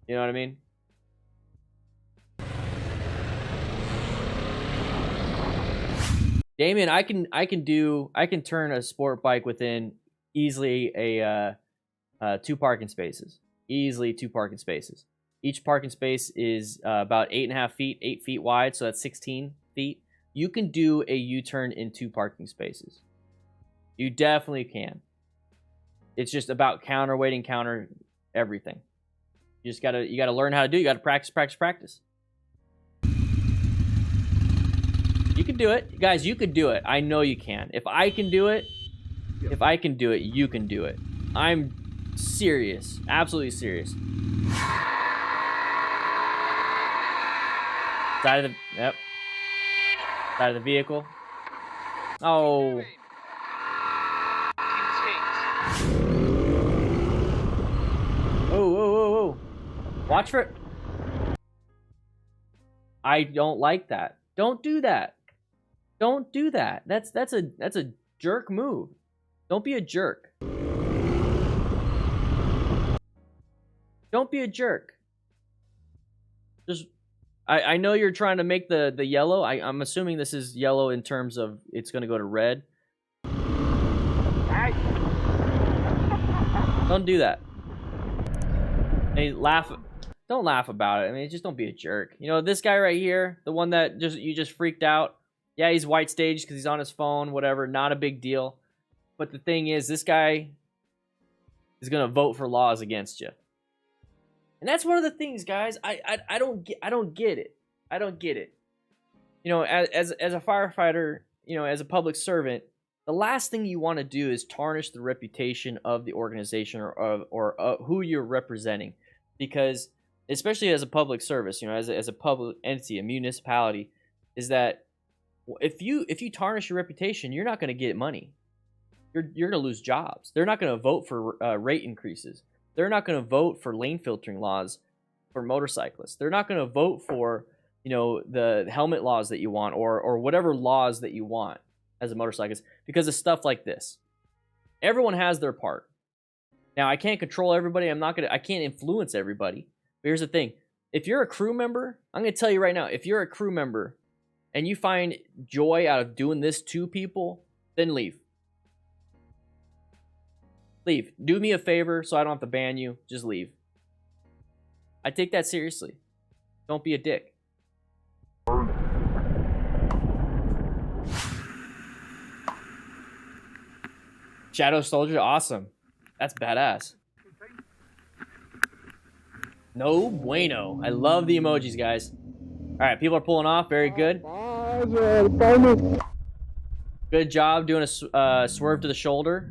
You know what I mean? Damien, I can turn a sport bike within easily a 2 parking spaces. Easily 2 parking spaces. Each parking space is about 8.5 feet, 8 feet wide, so that's 16 feet. You can do a U-turn in 2 parking spaces. You definitely can. It's just about counterweighting, counter everything. You gotta learn how to do it. You gotta practice, practice, practice. You can do it. Guys, you could do it. I know you can. If I can do it, you can do it. I'm serious. Absolutely serious. Side of the, yep. Side of the vehicle. Oh. Oh. Watch for it. I don't like that. Don't do that. Don't do that. That's a jerk move. Don't be a jerk. Don't be a jerk. Just I know you're trying to make the yellow. I'm assuming this is yellow in terms of it's gonna go to red. Don't do that. Hey, laugh. Don't laugh about it. I mean, just don't be a jerk. You know, this guy right here, the one that you just freaked out. Yeah, he's white staged because he's on his phone, whatever. Not a big deal. But the thing is, this guy is gonna vote for laws against you. And that's one of the things, guys. I don't get it. I don't get it. You know, as a firefighter, you know, as a public servant, the last thing you want to do is tarnish the reputation of the organization or who you're representing, because especially as a public service, you know, as a public entity, a municipality, is that if you tarnish your reputation, you're not going to get money. You're going to lose jobs. They're not going to vote for rate increases. They're not going to vote for lane filtering laws for motorcyclists. They're not going to vote for, you know, the helmet laws that you want or whatever laws that you want as a motorcyclist because of stuff like this. Everyone has their part. Now, I can't control everybody. I can't influence everybody. But here's the thing. If you're a crew member, I'm going to tell you right now, if you're a crew member and you find joy out of doing this to people, then leave. Leave. Do me a favor so I don't have to ban you. Just leave. I take that seriously. Don't be a dick. Shadow Soldier, awesome. That's badass. No bueno. I love the emojis, guys. All right, people are pulling off. Very good. Good job doing a swerve to the shoulder.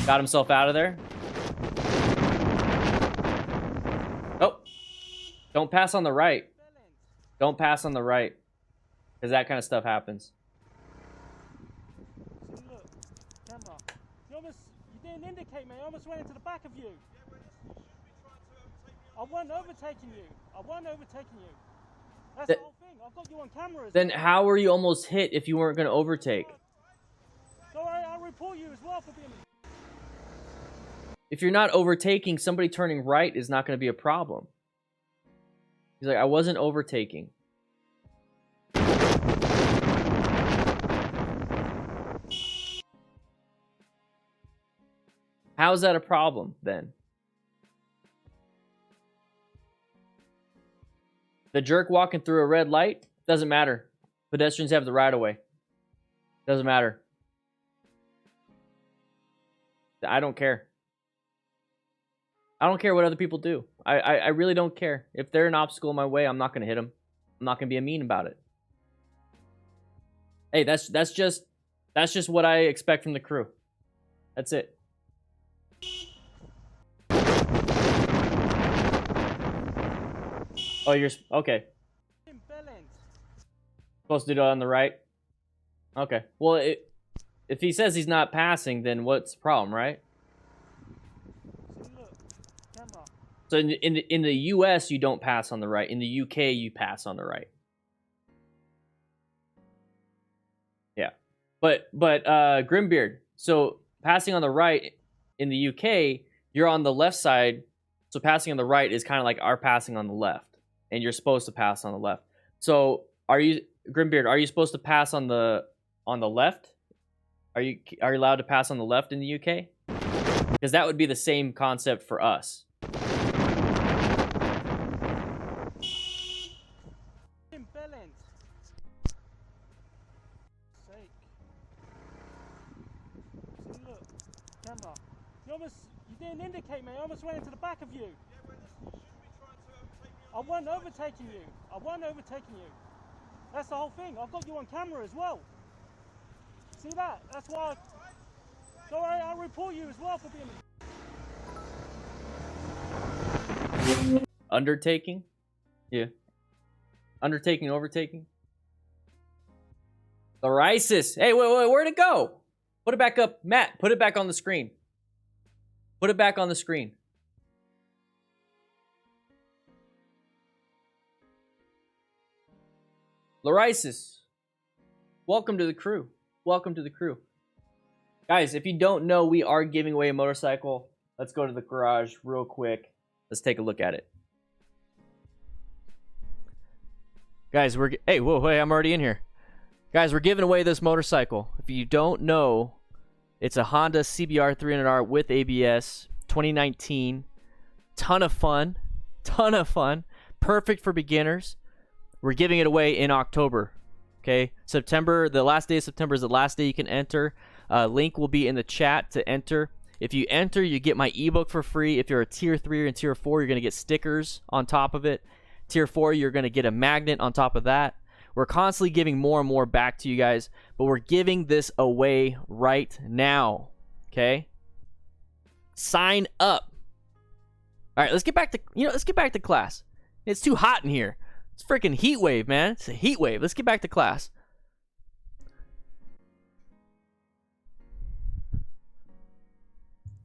Got himself out of there. Oh. Don't pass on the right. Don't pass on the right. Because that kind of stuff happens. See, look, camera. You didn't indicate, man. I almost went into the back of you. I wasn't overtaking you. That's the whole thing. I've got you on camera. Then how were you almost hit if you weren't going to overtake? So I'll report you as well for being... If you're not overtaking, somebody turning right is not going to be a problem. He's like, I wasn't overtaking. How's that a problem, then? The jerk walking through a red light? Doesn't matter. Pedestrians have the right-of-way. Doesn't matter. I don't care. I don't care what other people do. I really don't care. If they're an obstacle in my way, I'm not going to hit them. I'm not going to be mean about it. Hey, that's just what I expect from the crew. That's it. Oh, you're okay. Supposed to do it on the right. Okay. Well, if he says he's not passing, then what's the problem, right? See, look, camera. So in the U.S. you don't pass on the right. In the U.K. you pass on the right. Yeah. But Grimbeard. So passing on the right in the UK, you're on the left side. So passing on the right is kind of like our passing on the left, and you're supposed to pass on the left. So are you, Grimbeard? Are you supposed to pass on the left? Are you allowed to pass on the left in the UK? Because that would be the same concept for us. Bellend. Sake. See, look, camera. You didn't indicate, mate. I almost went into the back of you. Yeah, well, listen, you shouldn't be trying to overtake me. I wasn't overtaking you. I wasn't overtaking you. That's the whole thing. I've got you on camera as well. See that? That's why. Don't worry, I'll report you as well for being. Undertaking? Yeah. Undertaking, overtaking? The Risis. Hey, wait, where'd it go? Put it back up. Matt, put it back on the screen. Put it back on the screen. Larisis. Welcome to the crew. Welcome to the crew. Guys, if you don't know, we are giving away a motorcycle. Let's go to the garage real quick. Let's take a look at it. Guys, hey, I'm already in here. Guys, we're giving away this motorcycle. If you don't know, it's a Honda CBR 300R with ABS, 2019. Ton of fun. Perfect for beginners. We're giving it away in October. Okay, September, the last day of September is the last day you can enter. Link will be in the chat to enter. If you enter, you get my ebook for free. If you're a tier 3 and tier 4, you're going to get stickers on top of it. Tier 4, you're going to get a magnet on top of that. We're constantly giving more and more back to you guys, but we're giving this away right now. Okay? Sign up. All right, let's get back to class. It's too hot in here. It's a freaking heat wave, man. It's a heat wave. Let's get back to class.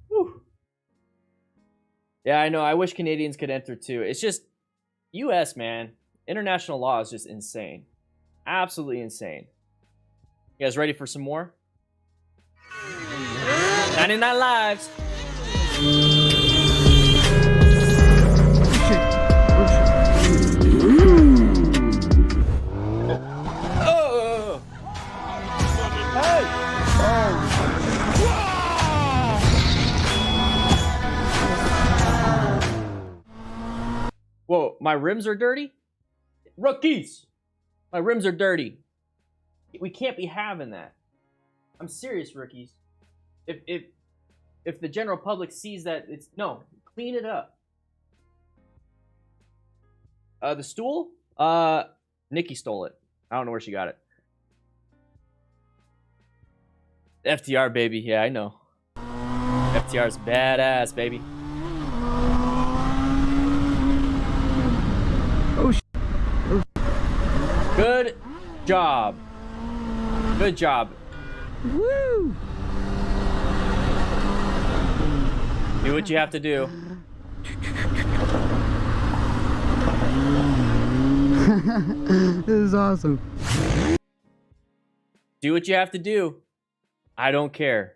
Whew. Yeah, I know. I wish Canadians could enter too. It's just US, man. International law is just insane. Absolutely insane. You guys ready for some more? 99 lives. Oh. Hey. Whoa, my rims are dirty? Rookies! My rims are dirty. We can't be having that. I'm serious, rookies. If the general public sees that, no, clean it up. The stool? Nikki stole it. I don't know where she got it. FTR, baby. Yeah, I know. FTR's badass, baby. Good job. Good job. Woo! Do what you have to do. This is awesome. Do what you have to do. I don't care.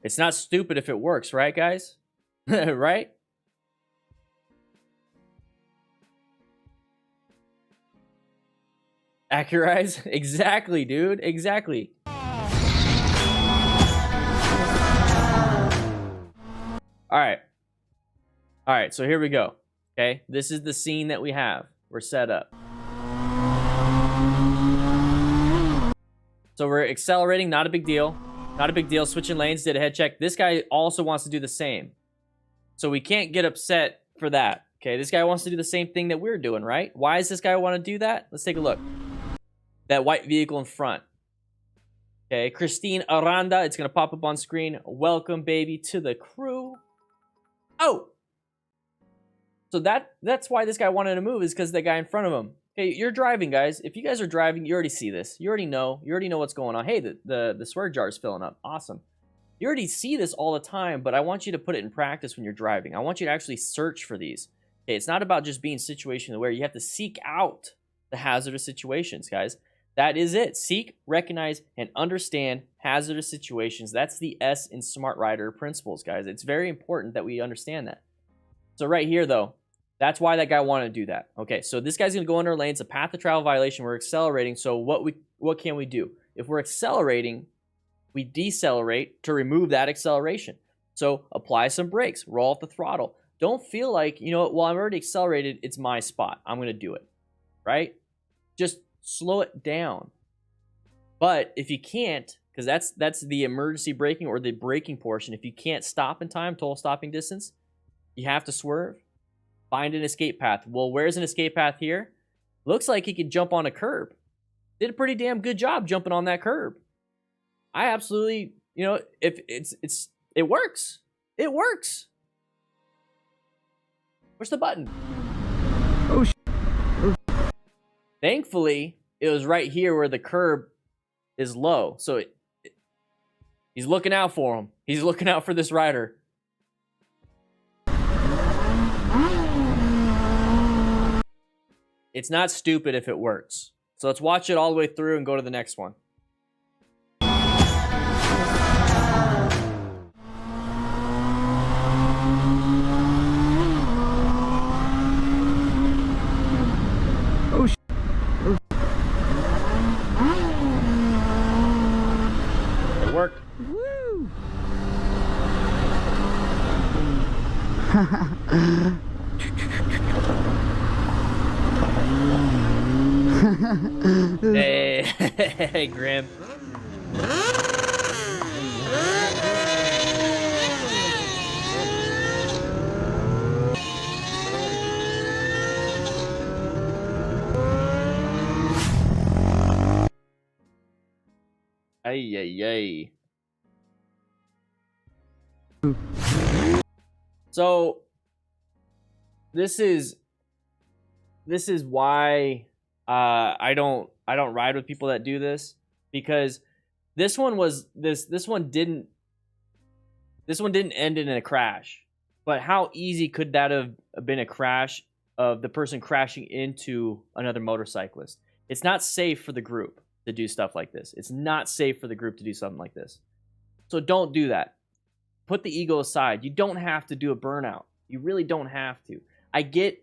It's not stupid if it works, right, guys? Right? Accurize? Exactly, dude. Exactly. Alright. Alright, so here we go. Okay? This is the scene that we have. We're set up. So we're accelerating, not a big deal. Not a big deal. Switching lanes, did a head check. This guy also wants to do the same. So we can't get upset for that. Okay, this guy wants to do the same thing that we're doing, right? Why does this guy want to do that? Let's take a look. That white vehicle in front. Okay, Christine Aranda, it's going to pop up on screen. Welcome, baby, to the crew. Oh! So that's why this guy wanted to move, is because the guy in front of him. Okay, you're driving, guys. If you guys are driving, you already see this. You already know. You already know what's going on. Hey, the swear jar is filling up. Awesome. You already see this all the time, but I want you to put it in practice when you're driving. I want you to actually search for these. Okay, it's not about just being situationally aware. You have to seek out the hazardous situations, guys. That is it. Seek, recognize, and understand hazardous situations. That's the S in Smart Rider principles, guys. It's very important that we understand that. So right here, though, that's why that guy wanted to do that. Okay, so this guy's going to go under a lane. It's a path of travel violation. We're accelerating. So what can we do? If we're accelerating, we decelerate to remove that acceleration. So apply some brakes. Roll off the throttle. Don't feel like, you know what, well, I'm already accelerated. It's my spot. I'm going to do it, right? Just slow it down. But if you can't, because that's the emergency braking or the braking portion. If you can't stop in time, total stopping distance, you have to swerve. Find an escape path. Well, where's an escape path here? Looks like he could jump on a curb. Did a pretty damn good job jumping on that curb. I absolutely, you know, if it works. It works. Push the button. Oh, Thankfully, it was right here where the curb is low. So he's looking out for him. He's looking out for this rider. It's not stupid if it works. So let's watch it all the way through and go to the next one. oh, It worked. woo! Hey, Grim. Ay, ay, ay. So this is why I don't ride with people that do this, because this one didn't end in a crash. But how easy could that have been a crash of the person crashing into another motorcyclist? It's not safe for the group to do stuff like this. It's not safe for the group to do something like this. So don't do that. Put the ego aside. You don't have to do a burnout. You really don't have to. I get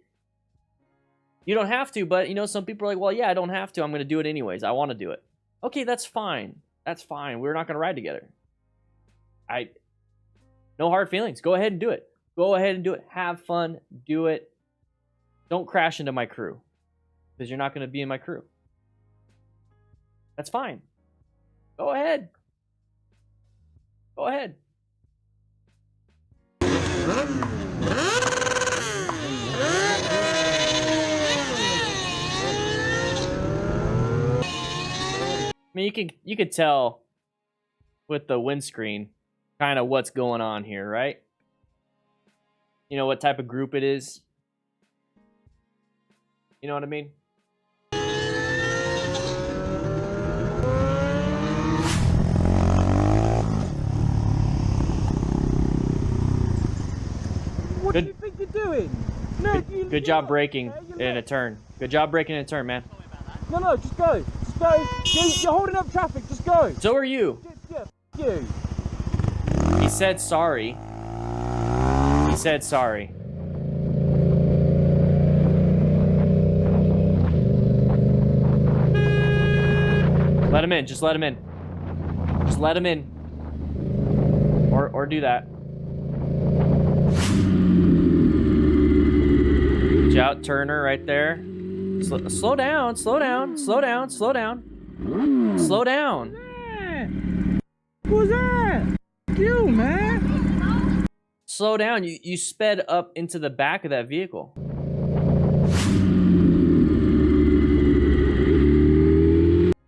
you don't have to, but you know, some people are like, well, yeah, I don't have to. I'm going to do it anyways. I want to do it. Okay, that's fine. That's fine. We're not going to ride together. No hard feelings. Go ahead and do it. Go ahead and do it. Have fun. Do it. Don't crash into my crew, because you're not going to be in my crew. That's fine. Go ahead. Go ahead. I mean, you could tell with the windscreen kind of what's going on here, right? You know what type of group it is? You know what I mean? What do you think you're doing? No, Good job braking in a turn. Good job braking in a turn, man. No, just go. Just go. You're holding up traffic. Just go. So are you. Yeah, you. He said sorry. He said sorry. Let him in. Just let him in. Just let him in. Or do that. Watch out, Turner, right there. Slow down. Slow down. Slow down. Slow down. Slow down. What was that? You, man. Slow down. You sped up into the back of that vehicle.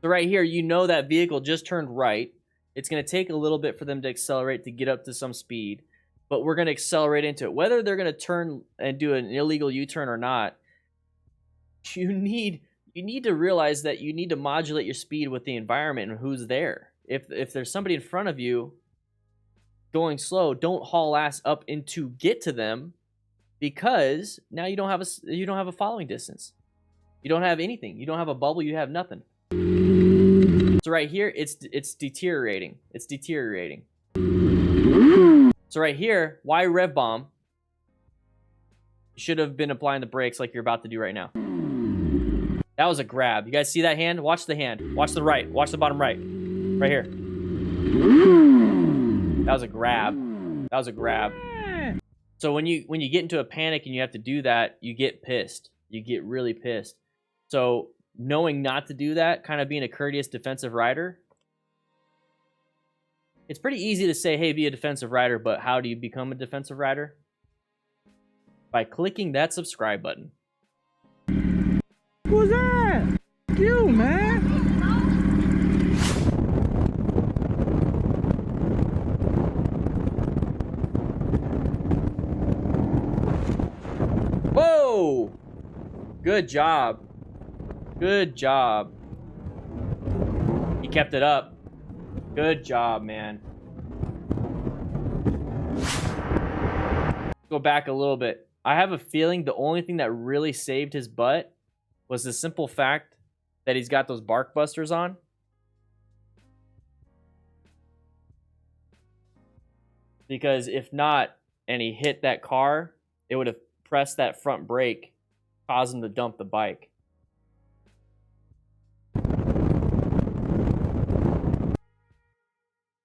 So right here, you know that vehicle just turned right. It's going to take a little bit for them to accelerate to get up to some speed, but we're going to accelerate into it. Whether they're going to turn and do an illegal U-turn or not, you need you need to realize that you need to modulate your speed with the environment and who's there. If there's somebody in front of you going slow, don't haul ass up in to get to them, because now you don't have a following distance. You don't have anything. You don't have a bubble. You have nothing. So right here, it's deteriorating. It's deteriorating. So right here, why rev bomb? You should have been applying the brakes like you're about to do right now. That was a grab. You guys see that hand? Watch the hand. Watch the right. Watch the bottom right. Right here. That was a grab. That was a grab. So when you get into a panic and you have to do that, you get pissed. You get really pissed. So knowing not to do that, kind of being a courteous defensive rider, it's pretty easy to say, hey, be a defensive rider, but how do you become a defensive rider? By clicking that subscribe button. Who's that? You, man. Whoa! Good job. Good job. You kept it up. Good job, man. Go back a little bit. I have a feeling the only thing that really saved his butt was the simple fact that he's got those bark busters on. Because if not, and he hit that car, it would have pressed that front brake, caused him to dump the bike.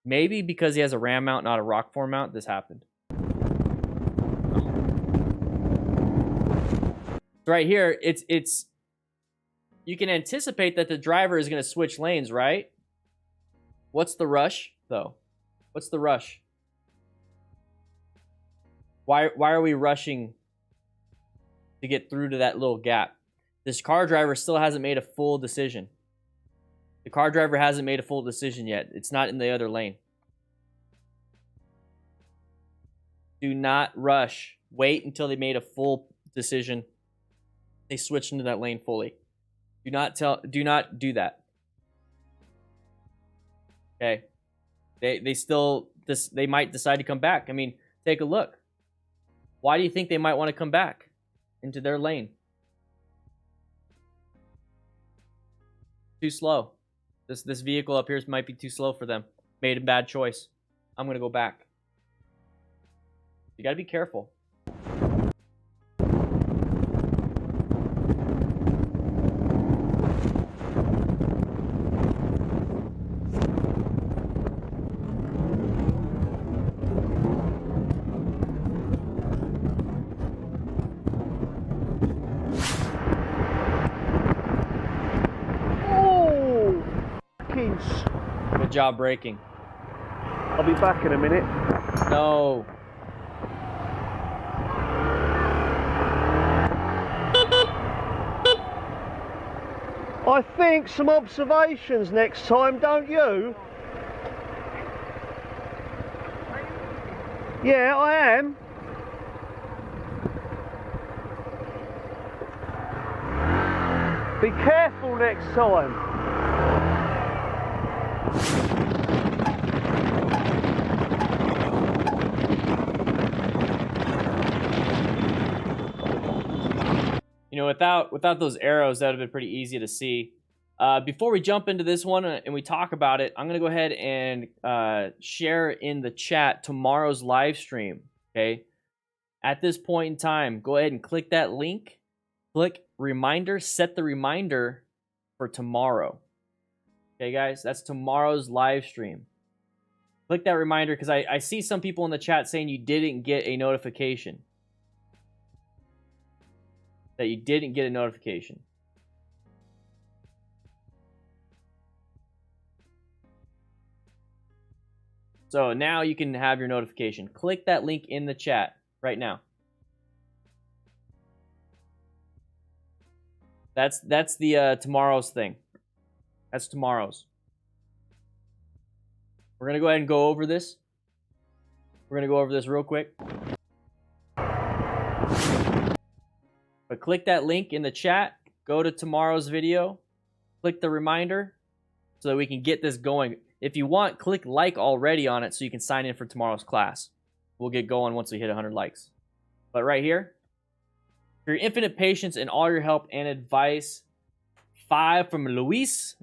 Maybe because he has a ram mount, not a rock form mount, this happened. Right here, it's you can anticipate that the driver is going to switch lanes, right? What's the rush, though? What's the rush? Why are we rushing to get through to that little gap? This car driver still hasn't made a full decision. The car driver hasn't made a full decision yet. It's not in the other lane. Do not rush. Wait until they made a full decision. They switch into that lane fully. Do not do that. Okay. They might decide to come back. I mean, take a look. Why do you think they might want to come back into their lane? Too slow. This vehicle up here might be too slow for them. Made a bad choice. I'm going to go back. You got to be careful. Good job braking. I'll be back in a minute. No. I think some observations next time, don't you? Yeah, I am. Be careful next time. You know, without those arrows, that would have been pretty easy to see. Before we jump into this one and we talk about it, I'm going to go ahead and share in the chat tomorrow's live stream, okay? At this point in time, go ahead and click that link. Click reminder, set the reminder for tomorrow. Okay, guys? That's tomorrow's live stream. Click that reminder because I see some people in the chat saying you didn't get a notification. That you didn't get a notification. So now you can have your notification. Click that link in the chat right now. That's the tomorrow's thing. That's tomorrow's. We're going to go ahead and go over this. We're going to go over this real quick. But click that link in the chat go to tomorrow's video, click the reminder so that we can get this going. If you want, click like already on it so you can sign in for tomorrow's class. We'll get going once we hit 100 likes. But right here, for your infinite patience and all your help and advice, 5 from Luis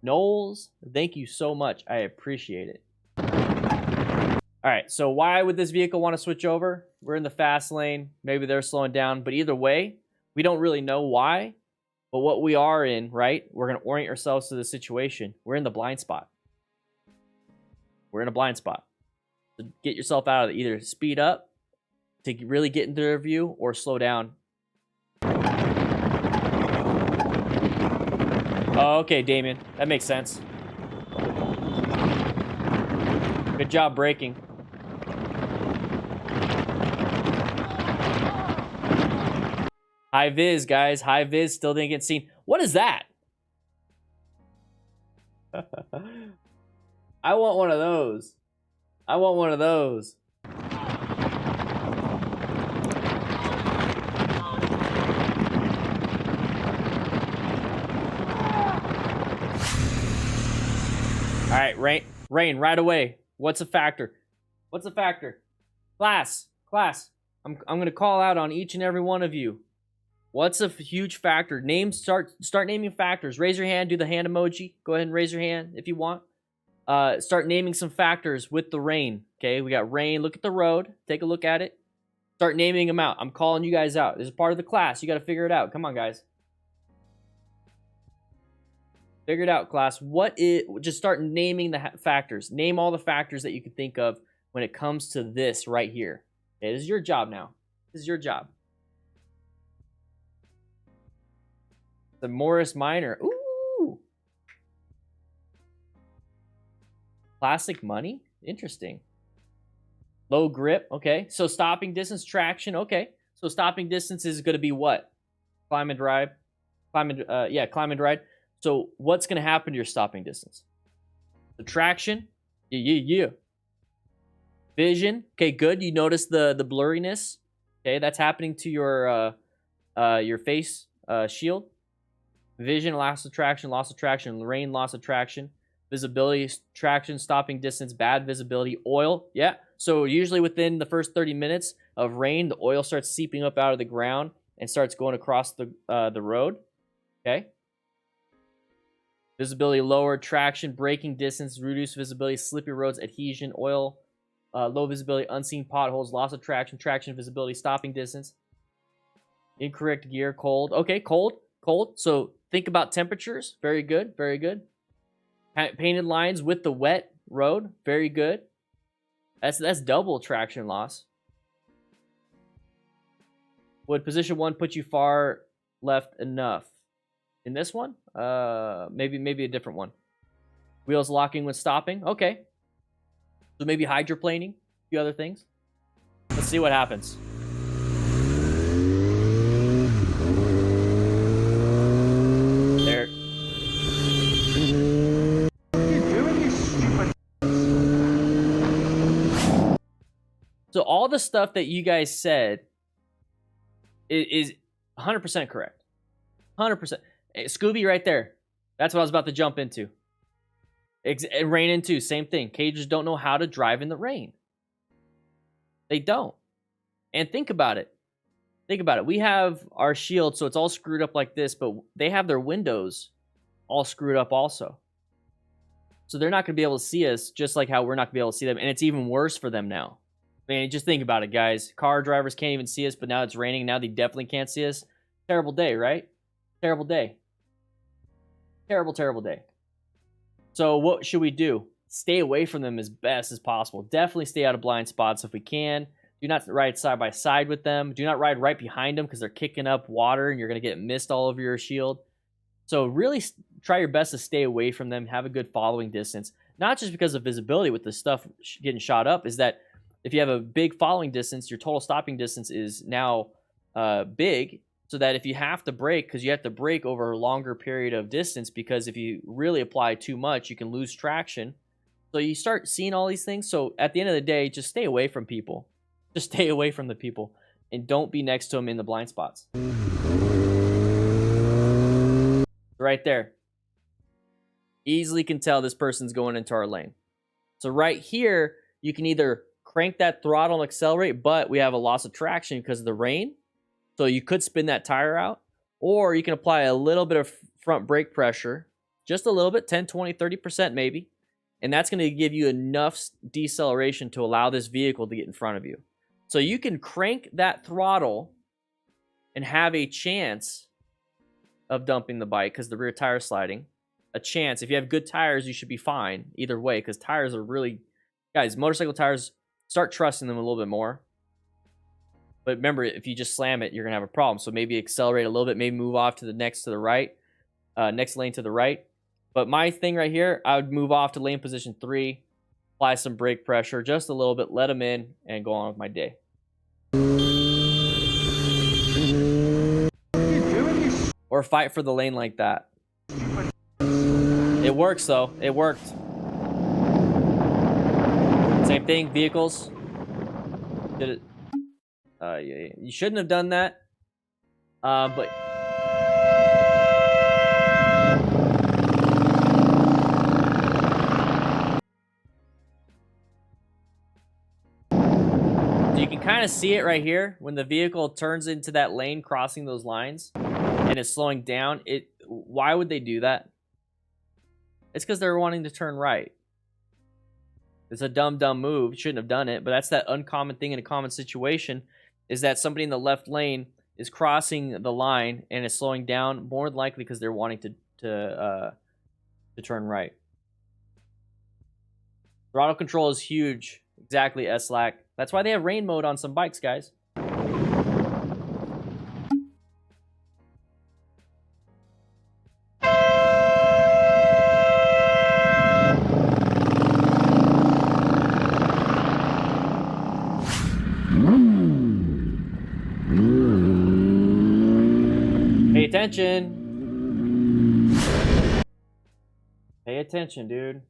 Knowles. Thank you so much. I appreciate it. All right, so why would this vehicle want to switch over? We're in the fast lane. Maybe they're slowing down. But either way, we don't really know why. But what we are in, right? We're going to orient ourselves to the situation. We're in the blind spot. We're in a blind spot. So get yourself out of it. Either speed up to really get into their view or slow down. Oh, okay, Damien. That makes sense. Good job braking. High vis, guys. High vis still didn't get seen. What is that? I want one of those. I want one of those. All right, rain right away. What's a factor? What's a factor? Class, I'm gonna call out on each and every one of you. What's a huge factor? Start naming factors. Raise your hand. Do the hand emoji. Go ahead and raise your hand if you want. Start naming some factors with the rain. Okay, we got rain. Look at the road. Take a look at it. Start naming them out. I'm calling you guys out. This is part of the class. You got to figure it out. Come on, guys. Figure it out, class. Just start naming the factors. Name all the factors that you can think of when it comes to this right here. Okay, this is your job now. This is your job. The Morris Minor. Ooh. Plastic money? Interesting. Low grip. Okay. So stopping distance, traction. Okay. So stopping distance is going to be what? Climb and ride. Climb and ride. So what's going to happen to your stopping distance? The traction. Yeah. Vision. Okay, good. You notice the blurriness. Okay, that's happening to your face shield. Vision, loss of traction. Rain, loss of traction. Visibility, traction, stopping distance, bad visibility. Oil, yeah. So usually within the first 30 minutes of rain, the oil starts seeping up out of the ground and starts going across the road. Okay. Visibility lower, traction, braking distance, reduced visibility, slippery roads, adhesion, oil, low visibility, unseen potholes, loss of traction, visibility, stopping distance. Incorrect gear, cold. Okay, cold. So think about temperatures. Very good. Painted lines with the wet road. Very good. That's double traction loss. Would position 1 put you far left enough? In this one? Maybe a different one. Wheels locking when stopping. Okay. So maybe hydroplaning. A few other things. Let's see what happens. There. So all the stuff that you guys said is 100% correct. 100%. Scooby right there. That's what I was about to jump into. Rain into, same thing. Cages don't know how to drive in the rain. They don't. And think about it. We have our shield, so it's all screwed up like this, but they have their windows all screwed up also. So they're not going to be able to see us, just like how we're not going to be able to see them. And it's even worse for them now. I mean, just think about it, guys. Car drivers can't even see us, but now it's raining. Now they definitely can't see us. Terrible day, right? Terrible day. Terrible day. So what should we do? Stay away from them as best as possible. Definitely stay out of blind spots if we can. Do not ride side by side with them. Do not ride right behind them because they're kicking up water and you're going to get mist all over your shield. So really try your best to stay away from them. Have a good following distance. Not just because of visibility with the stuff getting shot up, is that if you have a big following distance, your total stopping distance is now big. So that if you have to brake, because you have to brake over a longer period of distance, because if you really apply too much, you can lose traction. So you start seeing all these things. So at the end of the day, just stay away from people. Just stay away from the people. And don't be next to them in the blind spots. Right there. Easily can tell this person's going into our lane. So right here, you can either crank that throttle and accelerate, but we have a loss of traction because of the rain. So you could spin that tire out, or you can apply a little bit of front brake pressure, just a little bit, 10, 20, 30% maybe. And that's going to give you enough deceleration to allow this vehicle to get in front of you. So you can crank that throttle and have a chance of dumping the bike because the rear tire is sliding. A chance. If you have good tires, you should be fine either way because tires are really... Guys, motorcycle tires, start trusting them a little bit more. But remember, if you just slam it, you're going to have a problem. So maybe accelerate a little bit, maybe move off to the next lane to the right. But my thing right here, I would move off to lane position 3, apply some brake pressure just a little bit, let them in, and go on with my day. Or fight for the lane like that. It works, though. It worked. Same thing, vehicles. Did it? Yeah, you shouldn't have done that. But... You can kind of see it right here when the vehicle turns into that lane crossing those lines and it's slowing down. Why would they do that? It's because they're wanting to turn right. It's a dumb move. You shouldn't have done it, but that's that uncommon thing in a common situation is that somebody in the left lane is crossing the line and is slowing down more than likely because they're wanting to turn right. Throttle control is huge. Exactly, S.Lack. That's why they have rain mode on some bikes, guys. Pay attention. Pay attention, dude.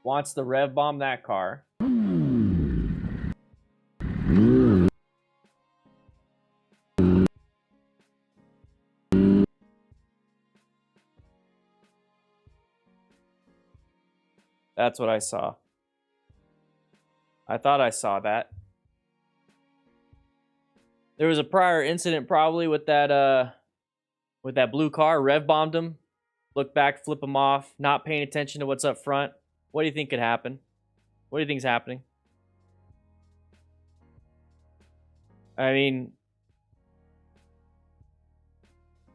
Wants to rev bomb that car. That's what I saw. I thought I saw that. There was a prior incident probably with that blue car. Rev bombed him. Look back, flip him off. Not paying attention to what's up front. What do you think could happen? What do you think is happening? I mean,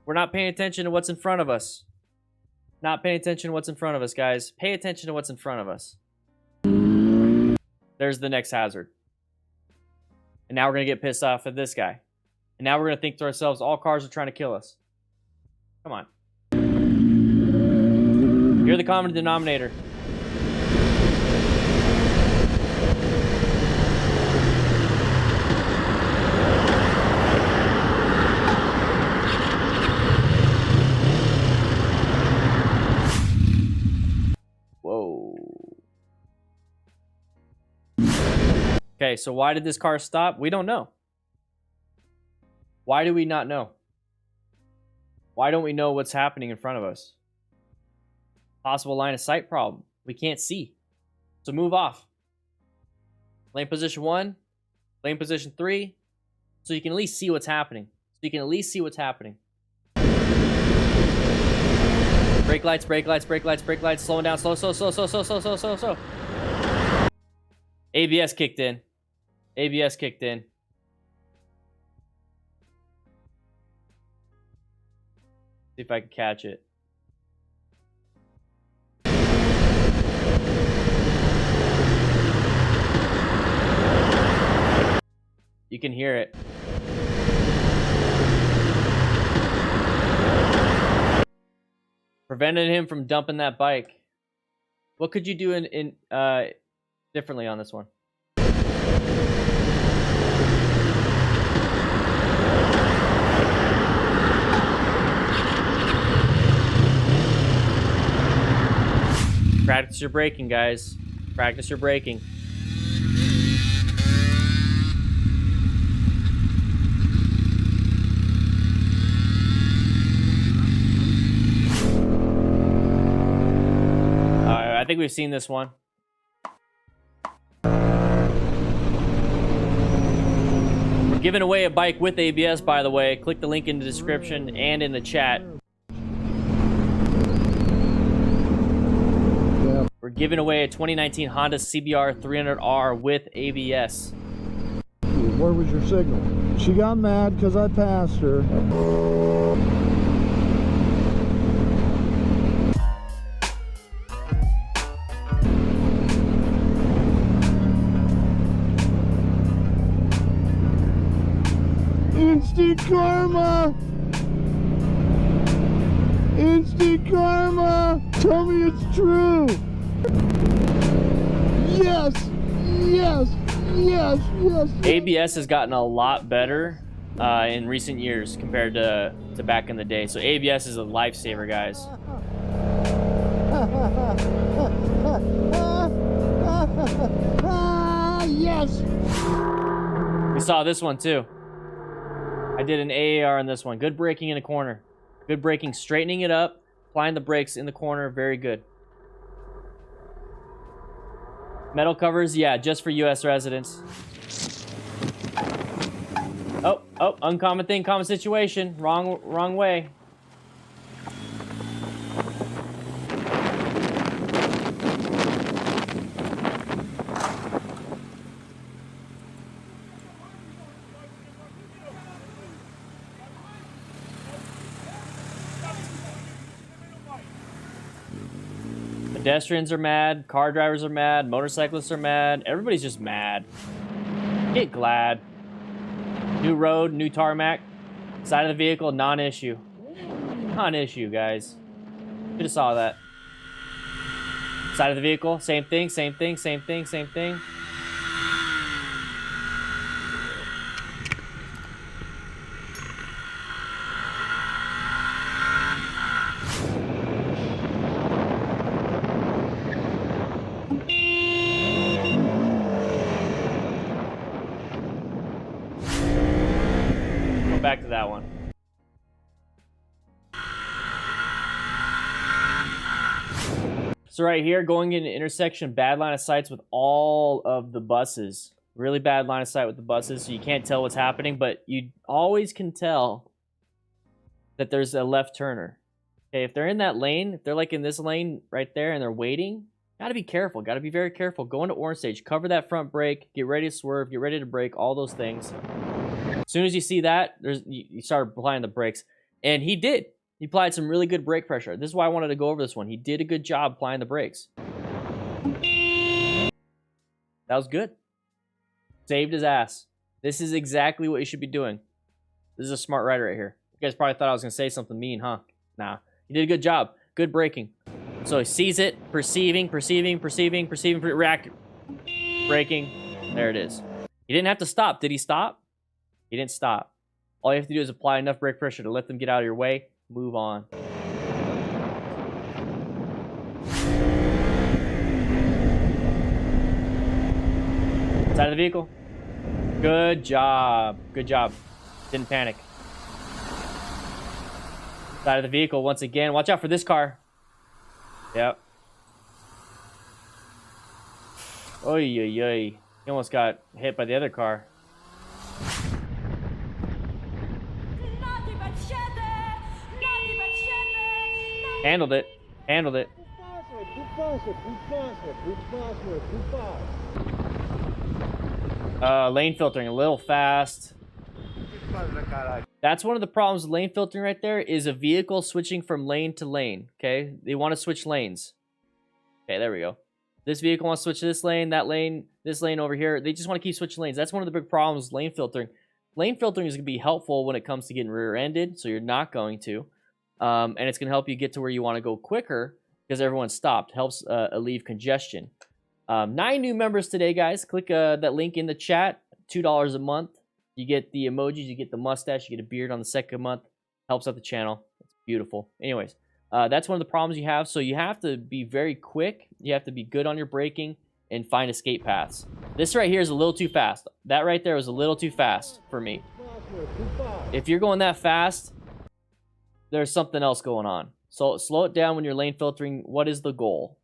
we're not paying attention to what's in front of us. Not paying attention to what's in front of us, guys. Pay attention to what's in front of us. There's the next hazard. And now we're going to get pissed off at this guy. And now we're going to think to ourselves, all cars are trying to kill us. Come on. You're the common denominator. Okay, so why did this car stop? We don't know. Why do we not know? Why don't we know what's happening in front of us? Possible line of sight problem. We can't see. So move off. Lane position 1, lane position 3, so you can at least see what's happening. Brake lights, brake lights, brake lights, brake lights, slowing down, slow. ABS kicked in. ABS kicked in. See if I can catch it. You can hear it. Prevented him from dumping that bike. What could you do differently on this one? Practice your braking, guys. Practice your braking. I think we've seen this one. We're giving away a bike with ABS, by the way. Click the link in the description and in the chat. We're giving away a 2019 Honda CBR 300R with ABS. Where was your signal? She got mad because I passed her. Instant karma! Instant karma! Tell me it's true! Yes! Yes! Yes! Yes! ABS has gotten a lot better in recent years compared to back in the day. So ABS is a lifesaver, guys. Yes! We saw this one too. I did an AAR on this one. Good braking in the corner. Good braking, straightening it up, applying the brakes in the corner. Very good. Metal covers, yeah, just for U.S. residents. Oh, uncommon thing, common situation. Wrong way. Pedestrians are mad, car drivers are mad, motorcyclists are mad, everybody's just mad. Get glad. New road, new tarmac. Side of the vehicle, non-issue. Non-issue, guys. Should have saw that. Side of the vehicle, same thing, same thing, same thing, same thing. Back to that one. So right here, going into intersection, bad line of sights with all of the buses. Really bad line of sight with the buses, so you can't tell what's happening, but you always can tell that there's a left turner. Okay, if they're in that lane, if they're like in this lane right there and they're waiting, gotta be careful, gotta be very careful. Go into orange stage, cover that front brake, get ready to swerve, get ready to brake, all those things. As soon as you see that, you start applying the brakes. And he did. He applied some really good brake pressure. This is why I wanted to go over this one. He did a good job applying the brakes. That was good. Saved his ass. This is exactly what you should be doing. This is a smart rider right here. You guys probably thought I was going to say something mean, huh? Nah. He did a good job. Good braking. So he sees it, perceiving, reacting. Braking. There it is. He didn't have to stop. Did he stop? He didn't stop. All you have to do is apply enough brake pressure to let them get out of your way. Move on. Side of the vehicle. Good job. Good job. Didn't panic. Side of the vehicle once again. Watch out for this car. Yep. Oy, oy, oy. He almost got hit by the other car. Handled it. Handled it. Lane filtering a little fast. That's one of the problems with lane filtering right there, is a vehicle switching from lane to lane. Okay, they want to switch lanes. Okay, there we go. This vehicle wants to switch to this lane, that lane, this lane over here. They just want to keep switching lanes. That's one of the big problems with lane filtering. Lane filtering is going to be helpful when it comes to getting rear-ended, so you're not going to. And it's going to help you get to where you want to go quicker because everyone stopped. Helps alleviate congestion. 9 new members today, guys. Click that link in the chat. $2 a month. You get the emojis, you get the mustache, you get a beard on the second month. Helps out the channel. It's beautiful. Anyways, That's one of the problems you have. So you have to be very quick. You have to be good on your braking and find escape paths. This right here is a little too fast. That right there was a little too fast for me. If you're going that fast, there's something else going on. So slow it down when you're lane filtering. What is the goal?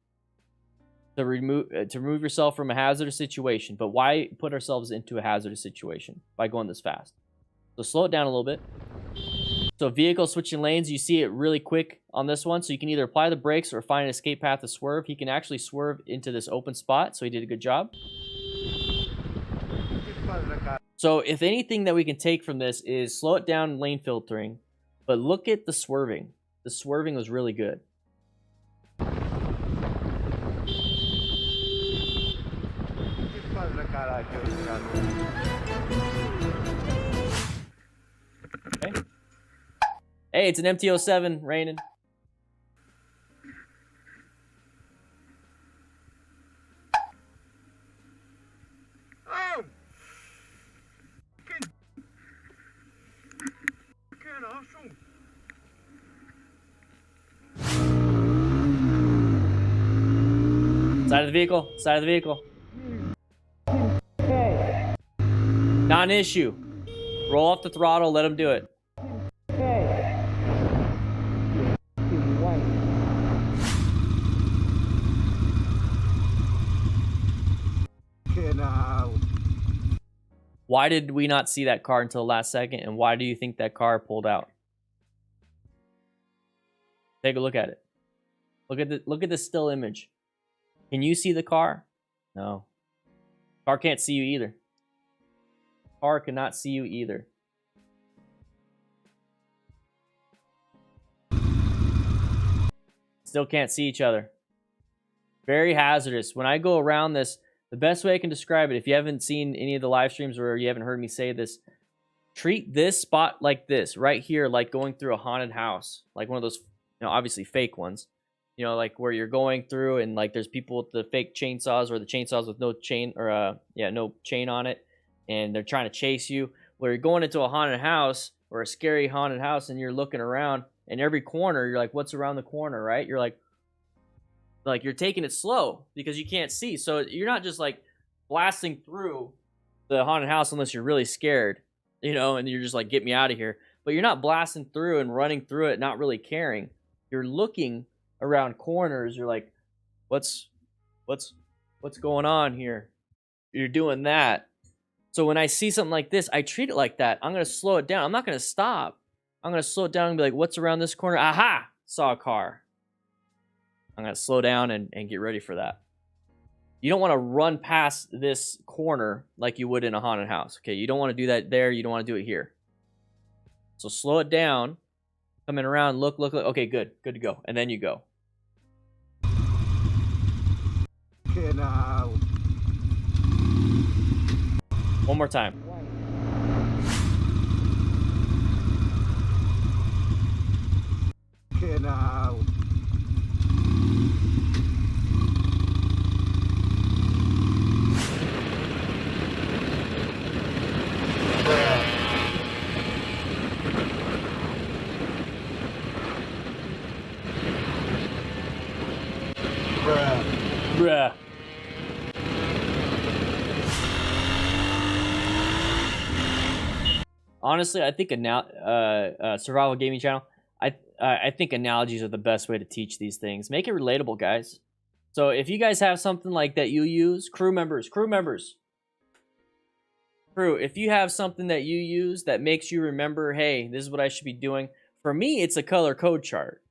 To remove yourself from a hazardous situation. But why put ourselves into a hazardous situation by going this fast? So slow it down a little bit. So vehicle switching lanes, you see it really quick on this one. So you can either apply the brakes or find an escape path to swerve. He can actually swerve into this open spot. So he did a good job. So if anything that we can take from this is slow it down lane filtering. But look at the swerving. The swerving was really good. Okay. Hey, it's an MT-07 raining. Oh! Side of the vehicle. Side of the vehicle. Not an issue. Roll off the throttle. Let him do it. Why did we not see that car until the last second? And why do you think that car pulled out? Take a look at it. Look at the still image. Can you see the car? No. Car can't see you either. Car cannot see you either. Still can't see each other. Very hazardous. When I go around this, the best way I can describe it, if you haven't seen any of the live streams or you haven't heard me say this, treat this spot like this, right here, like going through a haunted house. Like one of those, obviously fake ones. Like where you're going through and like there's people with the fake chainsaws or the chainsaws with no chain or no chain on it. And they're trying to chase you. Where you're going into a haunted house or a scary haunted house and you're looking around and every corner, you're like, what's around the corner, right? You're like you're taking it slow because you can't see. So you're not just like blasting through the haunted house unless you're really scared, and you're just like, get me out of here. But you're not blasting through and running through it, not really caring. You're looking around corners. You're like, what's going on here? You're doing that. So when I see something like this, I treat it like that. I'm going to slow it down. I'm not going to stop. I'm going to slow it down and be like, what's around this corner? Aha! Saw a car. I'm going to slow down and get ready for that. You don't want to run past this corner like you would in a haunted house. Okay, you don't want to do that there. You don't want to do it here. So slow it down. Coming around, look. Okay, good. Good to go. And then you go. One more time. Bruh. Honestly, I think survival gaming channel. I think analogies are the best way to teach these things. Make it relatable, guys. So if you guys have something like that you use, crew members, if you have something that you use that makes you remember, hey, this is what I should be doing. For me, it's a color code chart.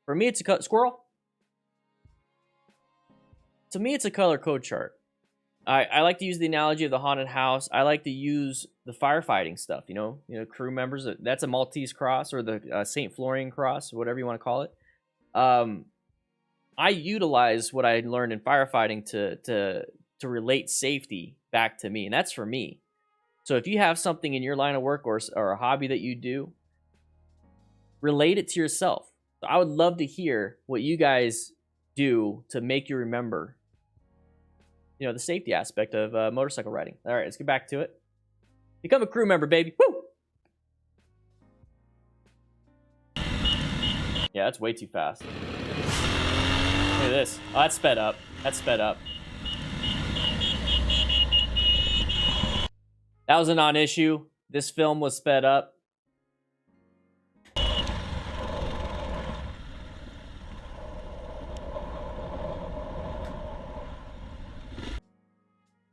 For me, it's a squirrel. To me, it's a color code chart. I like to use the analogy of the haunted house. I like to use the firefighting stuff, crew members. That's a Maltese cross or the St. Florian cross, whatever you want to call it. I utilize what I learned in firefighting to relate safety back to me, and that's for me. So if you have something in your line of work or a hobby that you do, relate it to yourself. So I would love to hear what you guys do to make you remember the safety aspect of motorcycle riding. All right, let's get back to it. Become a crew member, baby. Woo! Yeah, that's way too fast. Look at this. Oh, that's sped up. That's sped up. That was a non-issue. This film was sped up.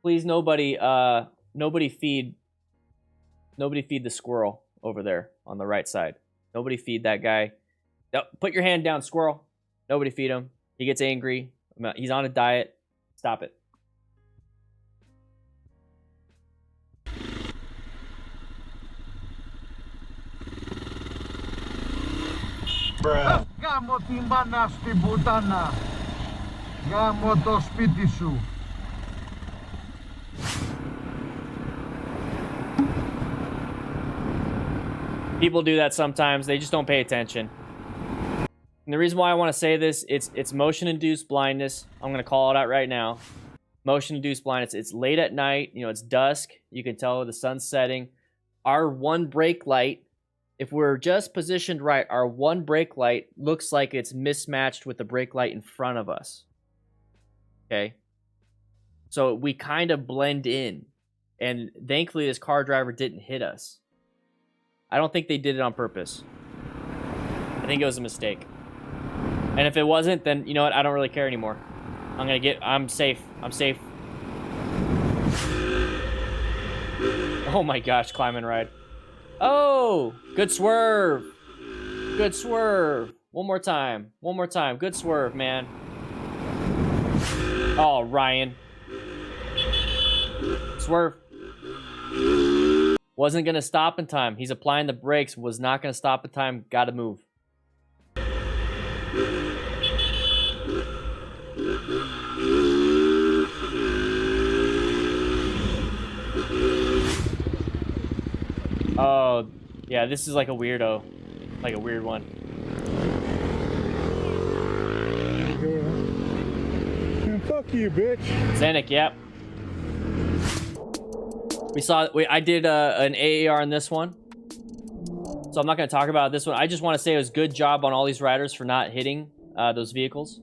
Please, nobody feed the squirrel over there on the right side. Nobody feed that guy. No, put your hand down, squirrel. Nobody feed him. He gets angry. He's on a diet. Stop it. Bruh. Γάμο την μάνα στην πουτάνα. Γάμο το σπίτι σου. People do that sometimes. They just don't pay attention. And the reason why I want to say this, it's motion-induced blindness. I'm going to call it out right now. Motion-induced blindness. It's late at night. You know, it's dusk. You can tell the sun's setting. Our one brake light, if we're just positioned right, our one brake light looks like it's mismatched with the brake light in front of us. Okay? So we kind of blend in. And thankfully, this car driver didn't hit us. I don't think they did it on purpose. I think it was a mistake. And if it wasn't, then you know what? I don't really care anymore. I'm safe. I'm safe. Oh my gosh, climb and ride. Oh, good swerve. Good swerve. One more time. One more time. Good swerve, man. Oh, Ryan. Swerve. Wasn't going to stop in time. He's applying the brakes. Was not going to stop in time. Got to move. Oh, yeah, this is like a weirdo. Like a weird one. Fuck you, bitch. Zenik, yep. I did an AAR in this one. So I'm not going to talk about this one. I just want to say it was good job on all these riders for not hitting those vehicles.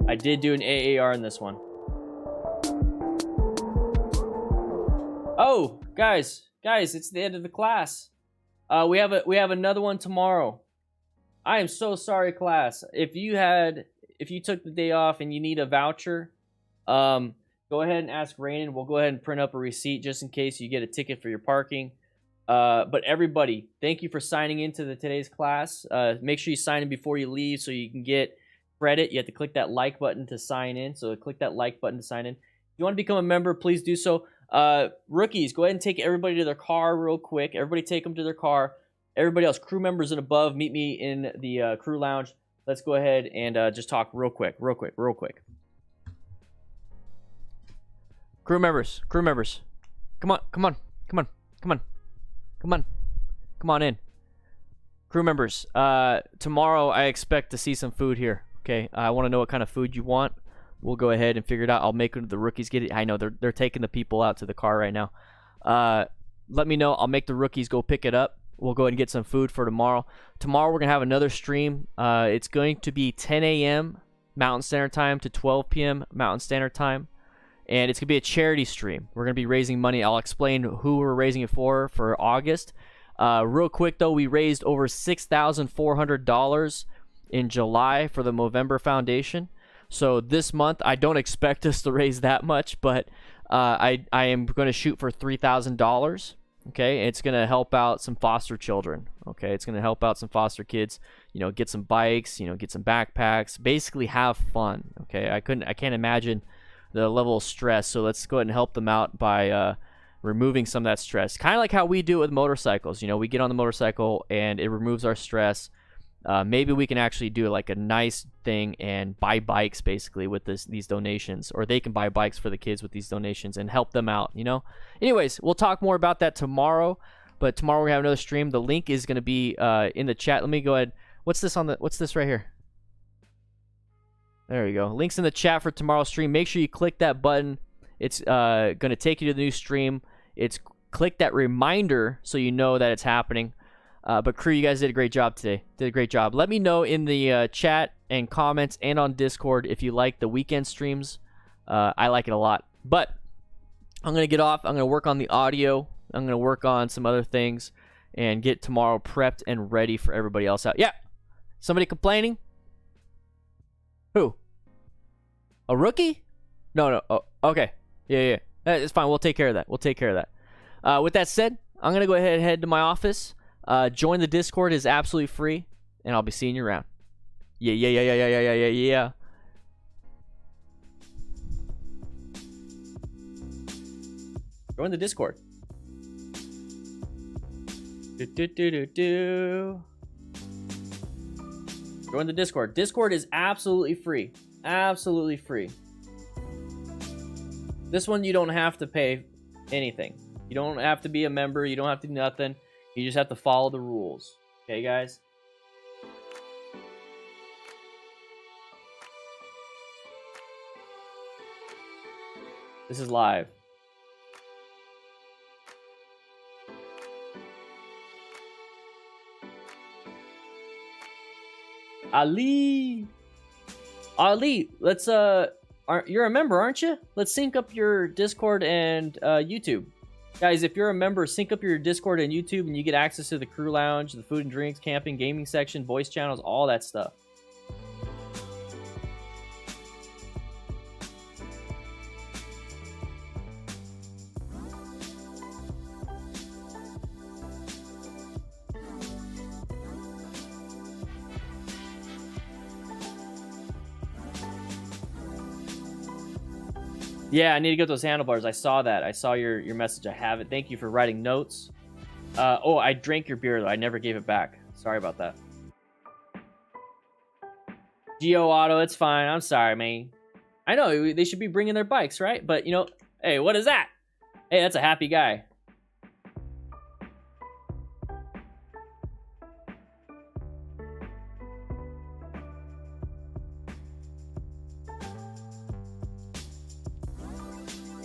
I did do an AAR in this one. Oh, guys, it's the end of the class. We have another one tomorrow. I am so sorry, class. If you took the day off and you need a voucher, go ahead and ask Rainen. We'll go ahead and print up a receipt just in case you get a ticket for your parking. But everybody, thank you for signing into today's class. Make sure you sign in before you leave so you can get credit. You have to click that like button to sign in. So click that like button to sign in. If you want to become a member, please do so. Rookies, go ahead and take everybody to their car real quick. Everybody take them to their car. Everybody else, crew members and above, meet me in the crew lounge. Let's go ahead and just talk real quick. Crew members. Come on in. Crew members, tomorrow I expect to see some food here. Okay, I want to know what kind of food you want. We'll go ahead and figure it out. I'll make the rookies get it. I know they're taking the people out to the car right now. Let me know. I'll make the rookies go pick it up. We'll go ahead and get some food for tomorrow. Tomorrow we're going to have another stream. It's going to be 10 a.m. Mountain Standard Time to 12 p.m. Mountain Standard Time. And it's going to be a charity stream. We're going to be raising money. I'll explain who we're raising it for August. Real quick, though, we raised over $6,400 in July for the Movember Foundation. So this month, I don't expect us to raise that much, but I am going to shoot for $3,000. Okay, it's going to help out some foster children. Okay, it's going to help out some foster kids. You know, get some bikes. You know, get some backpacks. Basically, have fun. Okay, I can't imagine the level of stress. So let's go ahead and help them out by removing some of that stress. Kind of like how we do it with motorcycles. You know, we get on the motorcycle and it removes our stress. Maybe we can actually do like a nice thing and buy bikes basically with these donations, or they can buy bikes for the kids with these donations and help them out, you know. Anyways, we'll talk more about that tomorrow, but tomorrow we have another stream. The link is going to be in the chat. Let me go ahead. What's this right here? There we go. Links in the chat for tomorrow's stream. Make sure you click that button. It's going to take you to the new stream. Click that reminder so you know that it's happening. But crew, you guys did a great job today. Did a great job. Let me know in the chat and comments and on Discord if you like the weekend streams. I like it a lot. But I'm going to get off. I'm going to work on the audio. I'm going to work on some other things and get tomorrow prepped and ready for everybody else out. Yeah. Somebody complaining? Who? A rookie? No. Oh, okay. Yeah. It's fine. We'll take care of that. With that said, I'm going to go ahead and head to my office. Join the Discord is absolutely free, and I'll be seeing you around. Yeah. Join the Discord. Join the Discord. Discord is absolutely free. Absolutely free. This one you don't have to pay anything. You don't have to be a member. You don't have to do nothing. You just have to follow the rules. Okay, guys? This is live. Ali, let's you're a member, aren't you? Let's sync up your Discord and YouTube. Guys, if you're a member, sync up your Discord and YouTube and you get access to the crew lounge, the food and drinks, camping, gaming section, voice channels, all that stuff. Yeah, I need to get those handlebars. I saw that. I saw your message. I have it. Thank you for writing notes. Oh, I drank your beer, though. I never gave it back. Sorry about that. Geo Auto, it's fine. I'm sorry, man. I know, they should be bringing their bikes, right? But, you know, hey, what is that? Hey, that's a happy guy.